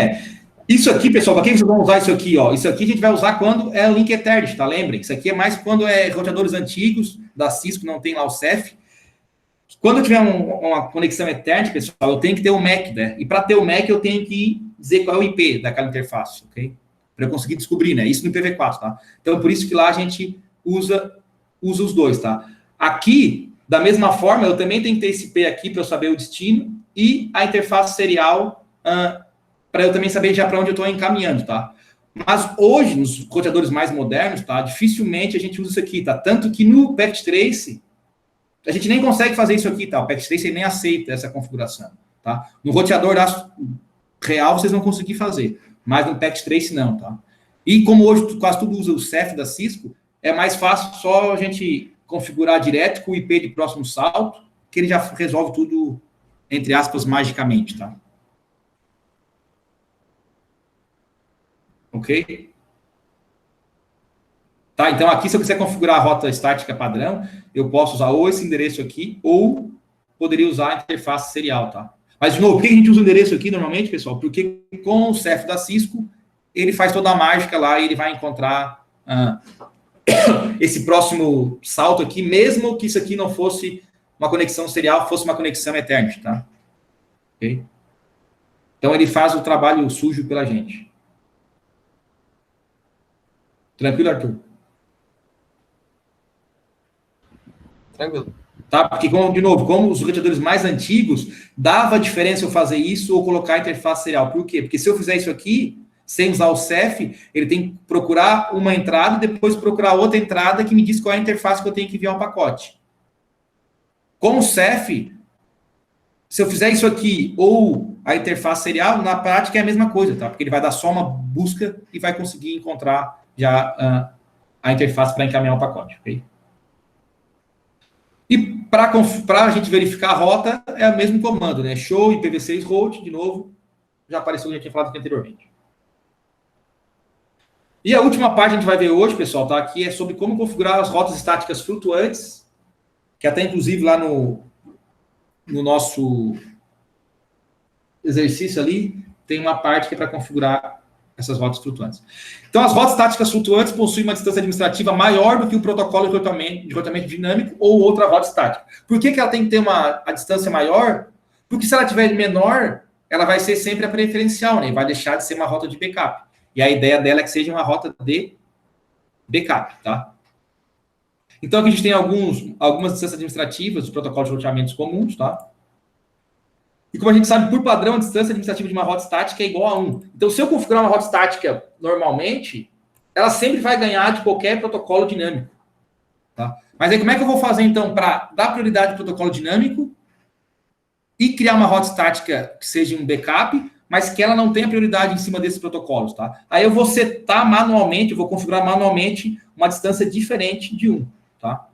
Isso aqui, pessoal, para que vocês vão usar isso aqui? Ó? Isso aqui a gente vai usar quando é o link Ethernet, tá? Lembrem, isso aqui é mais quando é roteadores antigos da Cisco, não tem lá o CEF. Quando eu tiver uma conexão Ethernet, pessoal, eu tenho que ter o MAC, né? E para ter o MAC, eu tenho que dizer qual é o IP daquela interface, ok? Para eu conseguir descobrir, né? Isso no IPv4, tá? Então, por isso que lá a gente usa os dois, tá? Aqui, da mesma forma, eu também tenho que ter esse IP aqui para eu saber o destino e a interface serial para eu também saber já para onde eu estou encaminhando, tá? Mas hoje, nos roteadores mais modernos, tá? Dificilmente a gente usa isso aqui, tá? Tanto que no Packet Trace, a gente nem consegue fazer isso aqui, tá? O Packet Trace nem aceita essa configuração, tá? No roteador real, vocês vão conseguir fazer, mas no Packet Trace não, tá? E como hoje quase tudo usa o CEF da Cisco, é mais fácil só a gente configurar direto com o IP de próximo salto, que ele já resolve tudo, entre aspas, magicamente, tá? Ok? Tá, então aqui, se eu quiser configurar a rota estática padrão, eu posso usar ou esse endereço aqui, ou poderia usar a interface serial, tá? Mas, de novo, por que a gente usa o endereço aqui normalmente, pessoal? Porque com o CEF da Cisco, ele faz toda a mágica lá e ele vai encontrar esse próximo salto aqui, mesmo que isso aqui não fosse uma conexão serial, fosse uma conexão Ethernet, tá? Ok? Então, ele faz o trabalho sujo pela gente. Tranquilo, Arthur? Tranquilo. Tá? Porque, de novo, como os roteadores mais antigos, dava diferença eu fazer isso ou colocar a interface serial. Por quê? Porque se eu fizer isso aqui, sem usar o CEF, ele tem que procurar uma entrada e depois procurar outra entrada que me diz qual é a interface que eu tenho que enviar um pacote. Com o CEF, se eu fizer isso aqui ou a interface serial, na prática é a mesma coisa, tá? Porque ele vai dar só uma busca e vai conseguir encontrar já a interface para encaminhar o pacote, ok? E para a gente verificar a rota, é o mesmo comando, né? Show IPv6 route, de novo, já apareceu o que a gente tinha falado aqui anteriormente. E a última parte que a gente vai ver hoje, pessoal, tá? Aqui é sobre como configurar as rotas estáticas flutuantes, que até inclusive lá no nosso exercício ali, tem uma parte que é para configurar essas rotas flutuantes. Então, as rotas estáticas flutuantes possuem uma distância administrativa maior do que o protocolo de roteamento dinâmico ou outra rota estática. Por que ela tem que ter a distância maior? Porque se ela tiver menor, ela vai ser sempre a preferencial, né? Vai deixar de ser uma rota de backup. E a ideia dela é que seja uma rota de backup, tá? Então, aqui a gente tem algumas distâncias administrativas dos protocolos de roteamentos comuns, tá? E como a gente sabe, por padrão, a distância administrativa de uma rota estática é igual a 1. Então, se eu configurar uma rota estática normalmente, ela sempre vai ganhar de qualquer protocolo dinâmico, tá? Mas aí, como é que eu vou fazer, então, para dar prioridade ao protocolo dinâmico e criar uma rota estática que seja um backup, mas que ela não tenha prioridade em cima desses protocolos, tá? Aí eu vou setar manualmente, eu vou configurar manualmente uma distância diferente de 1, tá?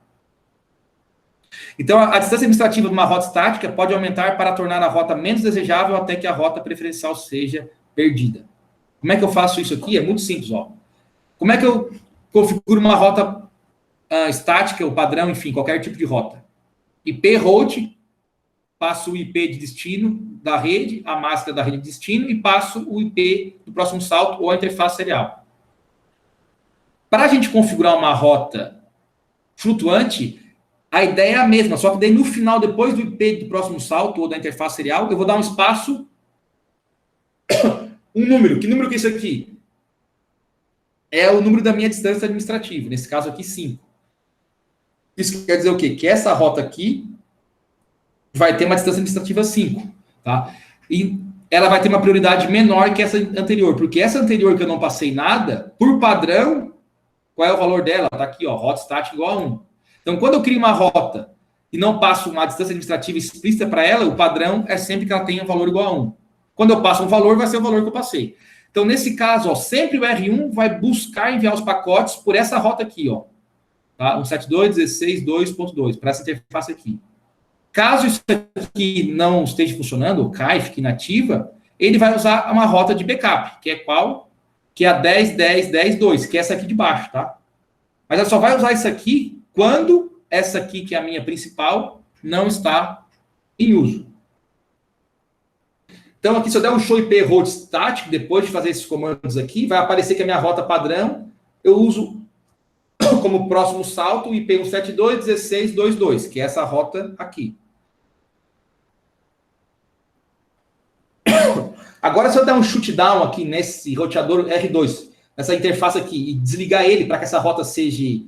Então, a distância administrativa de uma rota estática pode aumentar para tornar a rota menos desejável até que a rota preferencial seja perdida. Como é que eu faço isso aqui? É muito simples, ó. Como é que eu configuro uma rota estática, o padrão, enfim, qualquer tipo de rota? IP route, passo o IP de destino da rede, a máscara da rede de destino, e passo o IP do próximo salto ou a interface serial. Para a gente configurar uma rota flutuante, a ideia é a mesma, só que daí no final, depois do IP do próximo salto ou da interface serial, eu vou dar um espaço, um número. Que número que é isso aqui? É o número da minha distância administrativa, nesse caso aqui, 5. Isso quer dizer o quê? Que essa rota aqui vai ter uma distância administrativa 5, tá? E ela vai ter uma prioridade menor que essa anterior, porque essa anterior que eu não passei nada, por padrão, qual é o valor dela? Tá aqui, ó, rota estática igual a 1. Então, quando eu crio uma rota e não passo uma distância administrativa explícita para ela, o padrão é sempre que ela tenha um valor igual a 1. Quando eu passo um valor, vai ser o valor que eu passei. Então, nesse caso, ó, sempre o R1 vai buscar enviar os pacotes por essa rota aqui, ó. Tá? 172.16.2.2, para essa interface aqui. Caso isso aqui não esteja funcionando, ou CAI, fique inativa, ele vai usar uma rota de backup, que é qual? Que é a 10.10.10.2, que é essa aqui de baixo, tá? Mas ela só vai usar isso aqui quando essa aqui, que é a minha principal, não está em uso. Então, aqui, se eu der um show IP route static, depois de fazer esses comandos aqui, vai aparecer que a minha rota padrão, eu uso como próximo salto o IP 172.16.2.2, que é essa rota aqui. Agora, se eu der um shutdown aqui nesse roteador R2, nessa interface aqui, e desligar ele para que essa rota seja...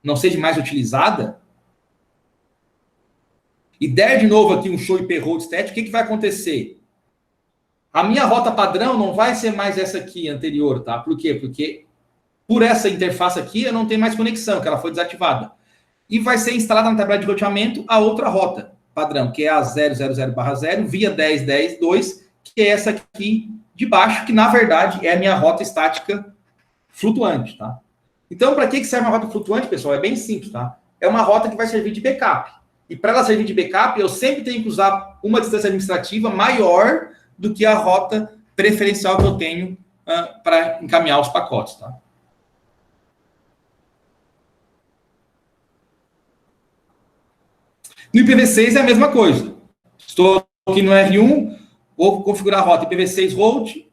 não seja mais utilizada, e der de novo aqui um show IP route static, o que vai acontecer? A minha rota padrão não vai ser mais essa aqui anterior, tá? Por quê? Porque por essa interface aqui eu não tenho mais conexão, que ela foi desativada. E vai ser instalada na tabela de roteamento a outra rota padrão, que é a 000/0 via 10.10.2, que é essa aqui de baixo, que na verdade é a minha rota estática flutuante, tá? Então, para que serve uma rota flutuante, pessoal? É bem simples, tá? É uma rota que vai servir de backup. E para ela servir de backup, eu sempre tenho que usar uma distância administrativa maior do que a rota preferencial que eu tenho para encaminhar os pacotes, tá? No IPv6 é a mesma coisa. Estou aqui no R1, vou configurar a rota IPv6 route.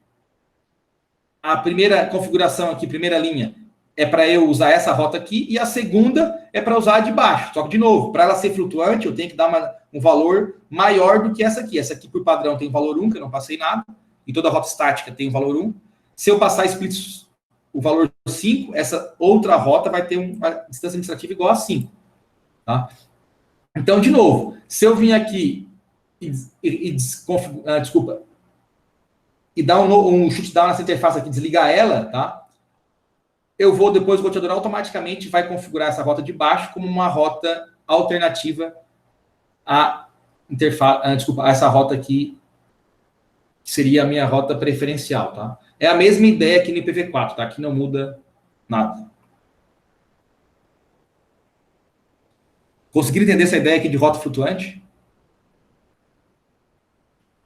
A primeira configuração aqui, primeira linha, é para eu usar essa rota aqui, e a segunda é para usar a de baixo. Só que, de novo, para ela ser flutuante, eu tenho que dar um valor maior do que essa aqui. Essa aqui, por padrão, tem valor 1, que eu não passei nada, e toda rota estática tem o valor 1. Se eu passar split o valor 5, essa outra rota vai ter uma distância administrativa igual a 5. Tá? Então, de novo, se eu vim aqui e dar um shutdown nessa interface aqui, desligar ela, tá? Eu vou, depois o roteador automaticamente vai configurar essa rota de baixo como uma rota alternativa à interface, a essa rota aqui, que seria a minha rota preferencial, tá? É a mesma ideia aqui no IPv4, tá? Aqui não muda nada. Conseguiram entender essa ideia aqui de rota flutuante?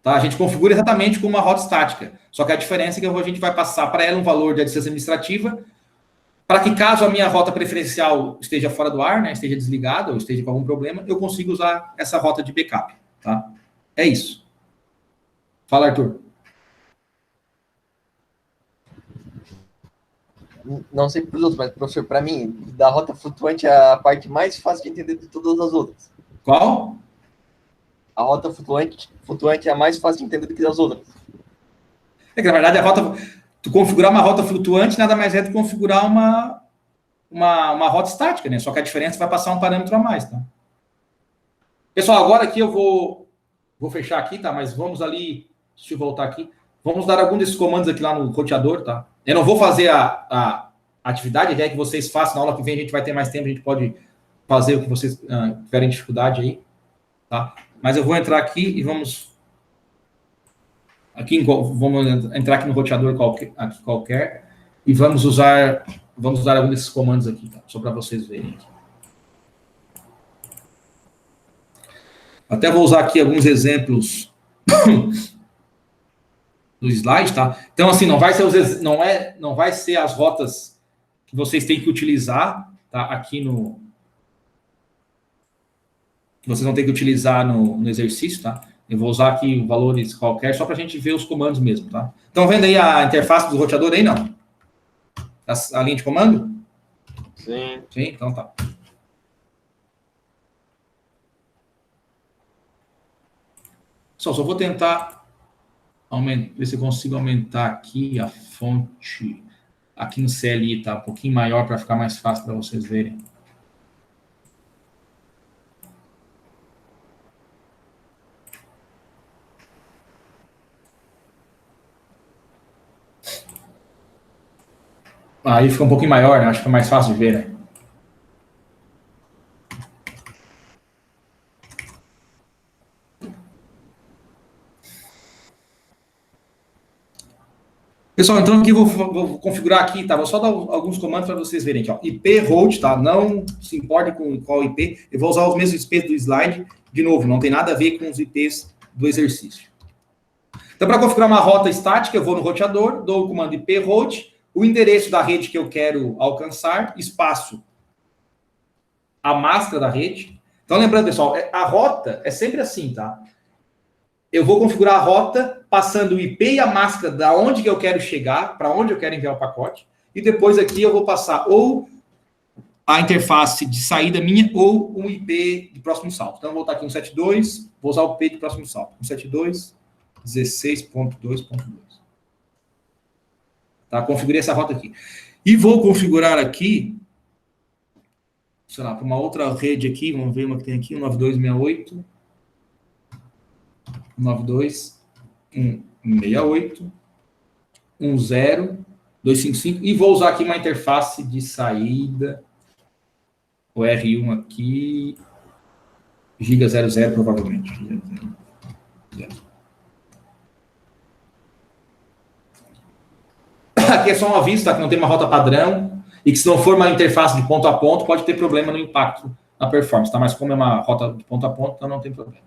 Tá? A gente configura exatamente como uma rota estática. Só que a diferença é que a gente vai passar para ela um valor de distância administrativa, para que caso a minha rota preferencial esteja fora do ar, né, esteja desligada ou esteja com algum problema, eu consiga usar essa rota de backup. Tá? É isso. Fala, Arthur. Não sei para os outros, mas, professor, para mim, da rota flutuante é a parte mais fácil de entender de todas as outras. Qual? A rota flutuante é a mais fácil de entender do que as outras. É que, na verdade, tu configurar uma rota flutuante nada mais é do que configurar uma rota estática, né? Só que a diferença vai passar um parâmetro a mais, tá? Pessoal, agora aqui eu vou fechar aqui, tá? Mas vamos ali, deixa eu voltar aqui. Vamos dar algum desses comandos aqui lá no roteador, tá? Eu não vou fazer a atividade, a ideia é que vocês façam. Na aula que vem a gente vai ter mais tempo, a gente pode fazer o que vocês tiverem dificuldade aí, tá? Mas eu vou entrar aqui e vamos entrar aqui no roteador qualquer e vamos usar algum desses comandos aqui, tá? Só para vocês verem aqui. Até vou usar aqui alguns exemplos do slide, tá? Então, assim, não vai ser as rotas que vocês têm que utilizar, tá? Aqui que vocês vão ter que utilizar no exercício, tá? Eu vou usar aqui valores qualquer, só para a gente ver os comandos mesmo, tá? Estão vendo aí a interface do roteador aí, não? A linha de comando? Sim. Sim, então tá. Só vou tentar ver se eu consigo aumentar aqui a fonte, aqui no CLI, tá? Um pouquinho maior para ficar mais fácil para vocês verem. Aí fica um pouquinho maior, né? Acho que fica mais fácil de ver, né? Pessoal, então aqui vou configurar aqui, tá? Vou só dar alguns comandos para vocês verem aqui, ó. IP route, tá? Não se importe com qual IP. Eu vou usar os mesmos IPs do slide. De novo, não tem nada a ver com os IPs do exercício. Então, para configurar uma rota estática, eu vou no roteador, dou o comando IP route, o endereço da rede que eu quero alcançar, espaço, a máscara da rede. Então, lembrando, pessoal, a rota é sempre assim, tá? Eu vou configurar a rota passando o IP e a máscara da onde que eu quero chegar, para onde eu quero enviar o pacote. E depois aqui eu vou passar ou a interface de saída minha ou um IP de próximo salto. Então, eu vou voltar aqui no 172, vou usar o IP de próximo salto. 172.16.2.2. Tá? Configurei essa rota aqui. E vou configurar aqui, sei lá, para uma outra rede aqui, vamos ver uma que tem aqui, 9268. 92.168, 10.255, e vou usar aqui uma interface de saída, o R1 aqui, giga 00 provavelmente. Aqui é só um aviso, tá? Que não tem uma rota padrão, e que se não for uma interface de ponto a ponto, pode ter problema no impacto na performance, tá? Mas como é uma rota de ponto a ponto, então não tem problema.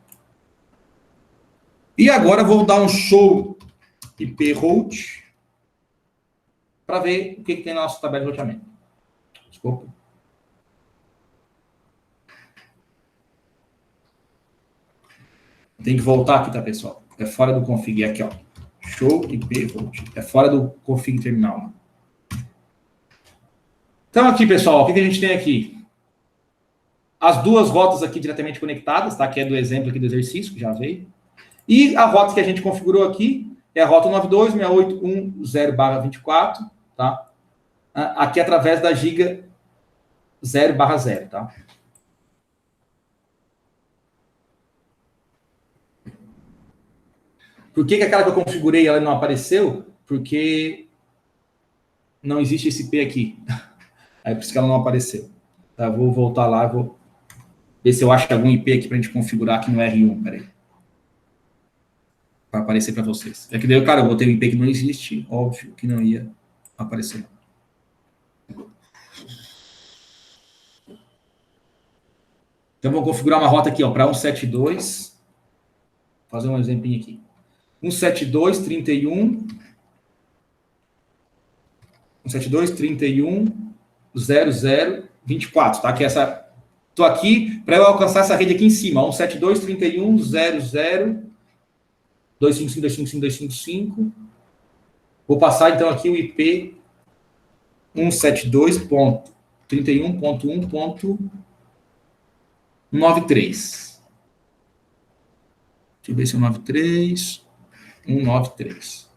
E agora eu vou dar um show IP route para ver o que tem na nossa tabela de roteamento. Desculpa. Tem que voltar aqui, tá, pessoal? É fora do config. Aqui, ó. Show IP route. É fora do config terminal. Então, aqui, pessoal, o que a gente tem aqui? As duas rotas aqui diretamente conectadas, tá? Que é do exemplo aqui do exercício, que já veio. E a rota que a gente configurou aqui é a rota 92.6810/24, tá? Aqui através da giga 0/0, tá? Por que aquela que eu configurei ela não apareceu? Porque não existe esse IP aqui. Aí por isso que ela não apareceu. Tá, vou voltar lá, vou ver se eu acho algum IP aqui para a gente configurar aqui no R1. Peraí. Para aparecer para vocês. É que daí, cara, eu botei um IP que não existe, óbvio que não ia aparecer. Então, vamos configurar uma rota aqui, ó, para 172. Vou fazer um exemplinho aqui. 172.31. 172.31.00.24, tá? Que essa... Estou aqui para eu alcançar essa rede aqui em cima, 172.31.00.255.255.255. Vou passar, então, aqui o IP 172.31.1.93. Deixa eu ver se é 93. 193.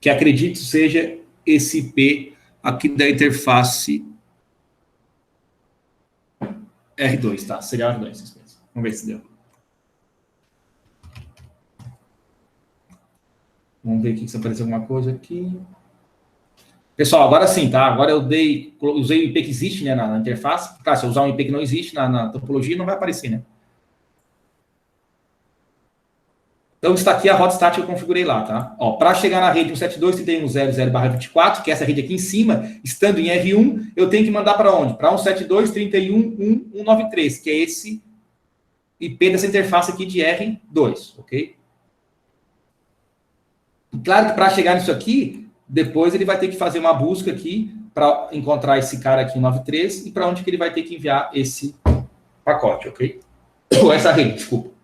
Que acredito seja esse IP aqui da interface R2, tá? Serial R2. Vamos ver se deu. Vamos ver aqui se apareceu alguma coisa aqui. Pessoal, agora sim, tá? Agora eu usei o IP que existe, né, na interface. Tá, se eu usar um IP que não existe na topologia, não vai aparecer, né? Então, está aqui a rota estática que eu configurei lá, tá? Ó, para chegar na rede 172.31.00/24, que é essa rede aqui em cima, estando em R1, eu tenho que mandar para onde? Para 172.31.1.193, que é esse IP dessa interface aqui de R2, ok? E claro que para chegar nisso aqui, depois ele vai ter que fazer uma busca aqui para encontrar esse cara aqui, 193, e para onde que ele vai ter que enviar esse pacote, ok? Ou essa rede, desculpa.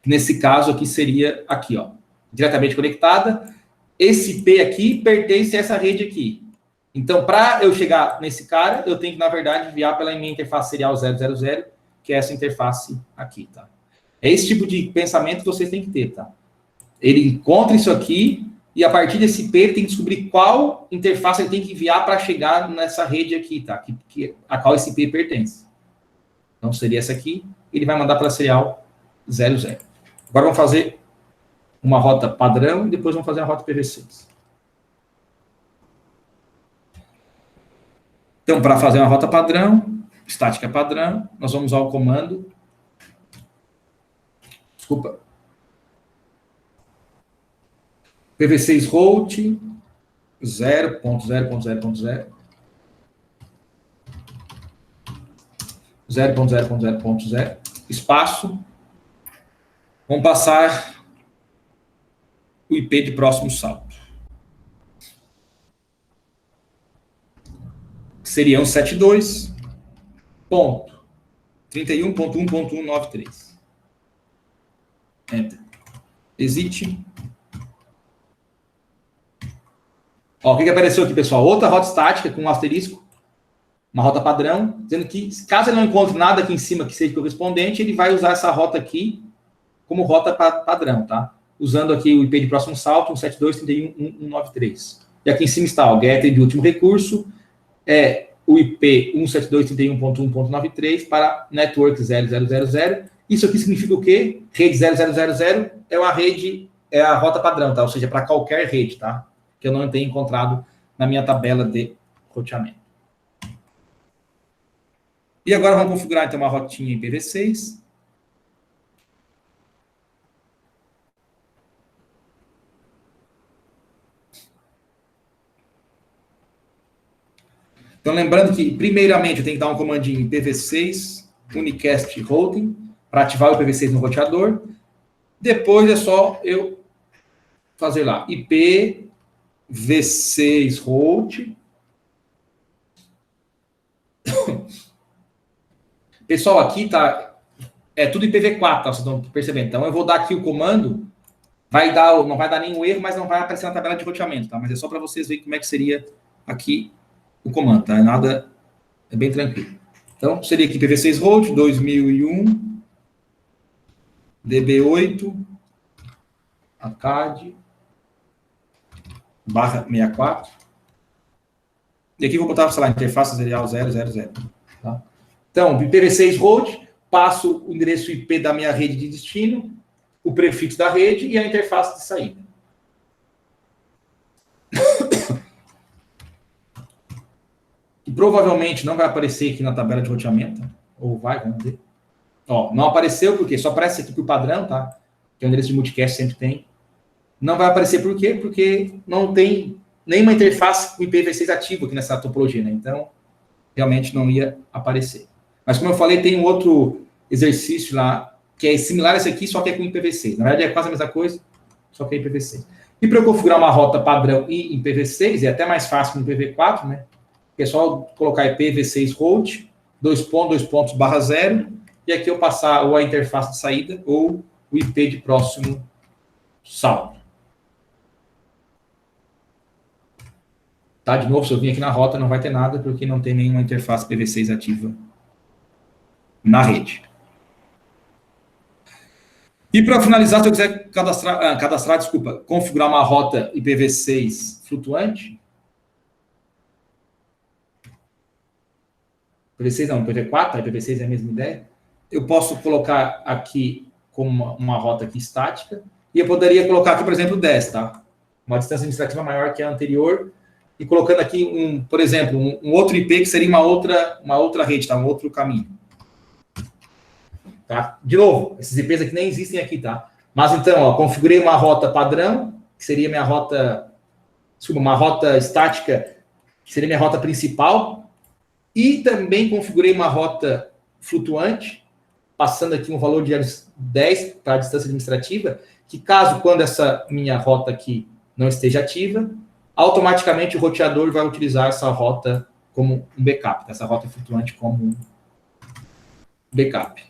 Nesse caso aqui seria aqui, ó, diretamente conectada. Esse IP aqui pertence a essa rede aqui. Então, para eu chegar nesse cara, eu tenho que, na verdade, enviar pela minha interface serial 000, que é essa interface aqui, tá? É esse tipo de pensamento que vocês têm que ter, tá? Ele encontra isso aqui e, a partir desse IP, ele tem que descobrir qual interface ele tem que enviar para chegar nessa rede aqui, tá? A qual esse IP pertence. Então, seria essa aqui. Ele vai mandar para a serial 00. Agora vamos fazer uma rota padrão e depois vamos fazer a rota PV6. Então, para fazer uma rota padrão, estática padrão, nós vamos usar o comando. Desculpa. PV6 route 0.0.0.0 0.0.0.0 espaço. Vamos passar o IP de próximo salto. Seria 172.31.1.193. Enter. Exit. Ó, o que apareceu aqui, pessoal? Outra rota estática com um asterisco. Uma rota padrão, dizendo que, caso ele não encontre nada aqui em cima que seja correspondente, ele vai usar essa rota aqui como rota padrão, tá? Usando aqui o IP de próximo salto, 172.31.1.193. E aqui em cima está o getter de último recurso, é o IP 172.31.1.93 para network 0000. Isso aqui significa o quê? Rede 0000 é uma rede, é a rota padrão, tá? Ou seja, para qualquer rede, tá? Que eu não tenho encontrado na minha tabela de roteamento. E agora vamos configurar, então, uma rotinha em PV6. Então, lembrando que, primeiramente, eu tenho que dar um comandinho em PV6, unicast routing, para ativar o PV6 no roteador. Depois é só eu fazer lá, IP V6 route. Pessoal, aqui tá, é tudo IPv4, tá? Vocês estão percebendo. Então, eu vou dar aqui o comando, não vai dar nenhum erro, mas não vai aparecer na tabela de roteamento, tá? Mas é só para vocês verem como é que seria aqui o comando, tá? É bem tranquilo. Então, seria aqui PV6 route 2001 DB8 ACAD /64. E aqui eu vou botar, sei lá, interface serial 000, tá? Então, IPv6 route, passo o endereço IP da minha rede de destino, o prefixo da rede e a interface de saída. E provavelmente não vai aparecer aqui na tabela de roteamento, ou vai, vamos ver. Ó, não apareceu porque só aparece aqui por padrão, tá? Que é o endereço de multicast sempre tem. Não vai aparecer por quê? Porque não tem nenhuma interface com IPv6 ativo aqui nessa topologia, né? Então, realmente não ia aparecer. Mas, como eu falei, tem um outro exercício lá, que é similar a esse aqui, só que é com IPv6. Na verdade, é quase a mesma coisa, só que é IPv6. E para eu configurar uma rota padrão em IPv6, é até mais fácil no IPv4, né? É só colocar IPv6 host, /0, e aqui eu passar ou a interface de saída ou o IP de próximo saldo. Tá? De novo, se eu vim aqui na rota, não vai ter nada, porque não tem nenhuma interface IPv6 ativa na rede. E para finalizar, se eu quiser configurar uma rota IPv6 flutuante, IPv6 não, IPv4, IPv6 é a mesma ideia, eu posso colocar aqui como uma rota aqui estática, e eu poderia colocar aqui, por exemplo, 10, tá? Uma distância administrativa maior que a anterior, e colocando aqui, por exemplo, um outro IP que seria uma outra rede, tá? Um outro caminho. Tá? De novo, esses IPs aqui nem existem aqui, tá? Mas então, ó, configurei uma rota padrão, que seria minha rota, uma rota estática, que seria minha rota principal, e também configurei uma rota flutuante, passando aqui um valor de 10 para a distância administrativa, que caso quando essa minha rota aqui não esteja ativa, automaticamente o roteador vai utilizar essa rota como um backup, essa rota flutuante como um backup.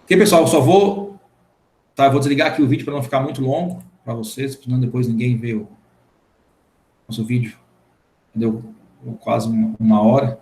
Ok, pessoal, eu só vou desligar aqui o vídeo para não ficar muito longo para vocês, porque senão depois ninguém vê o nosso vídeo. Deu quase uma hora.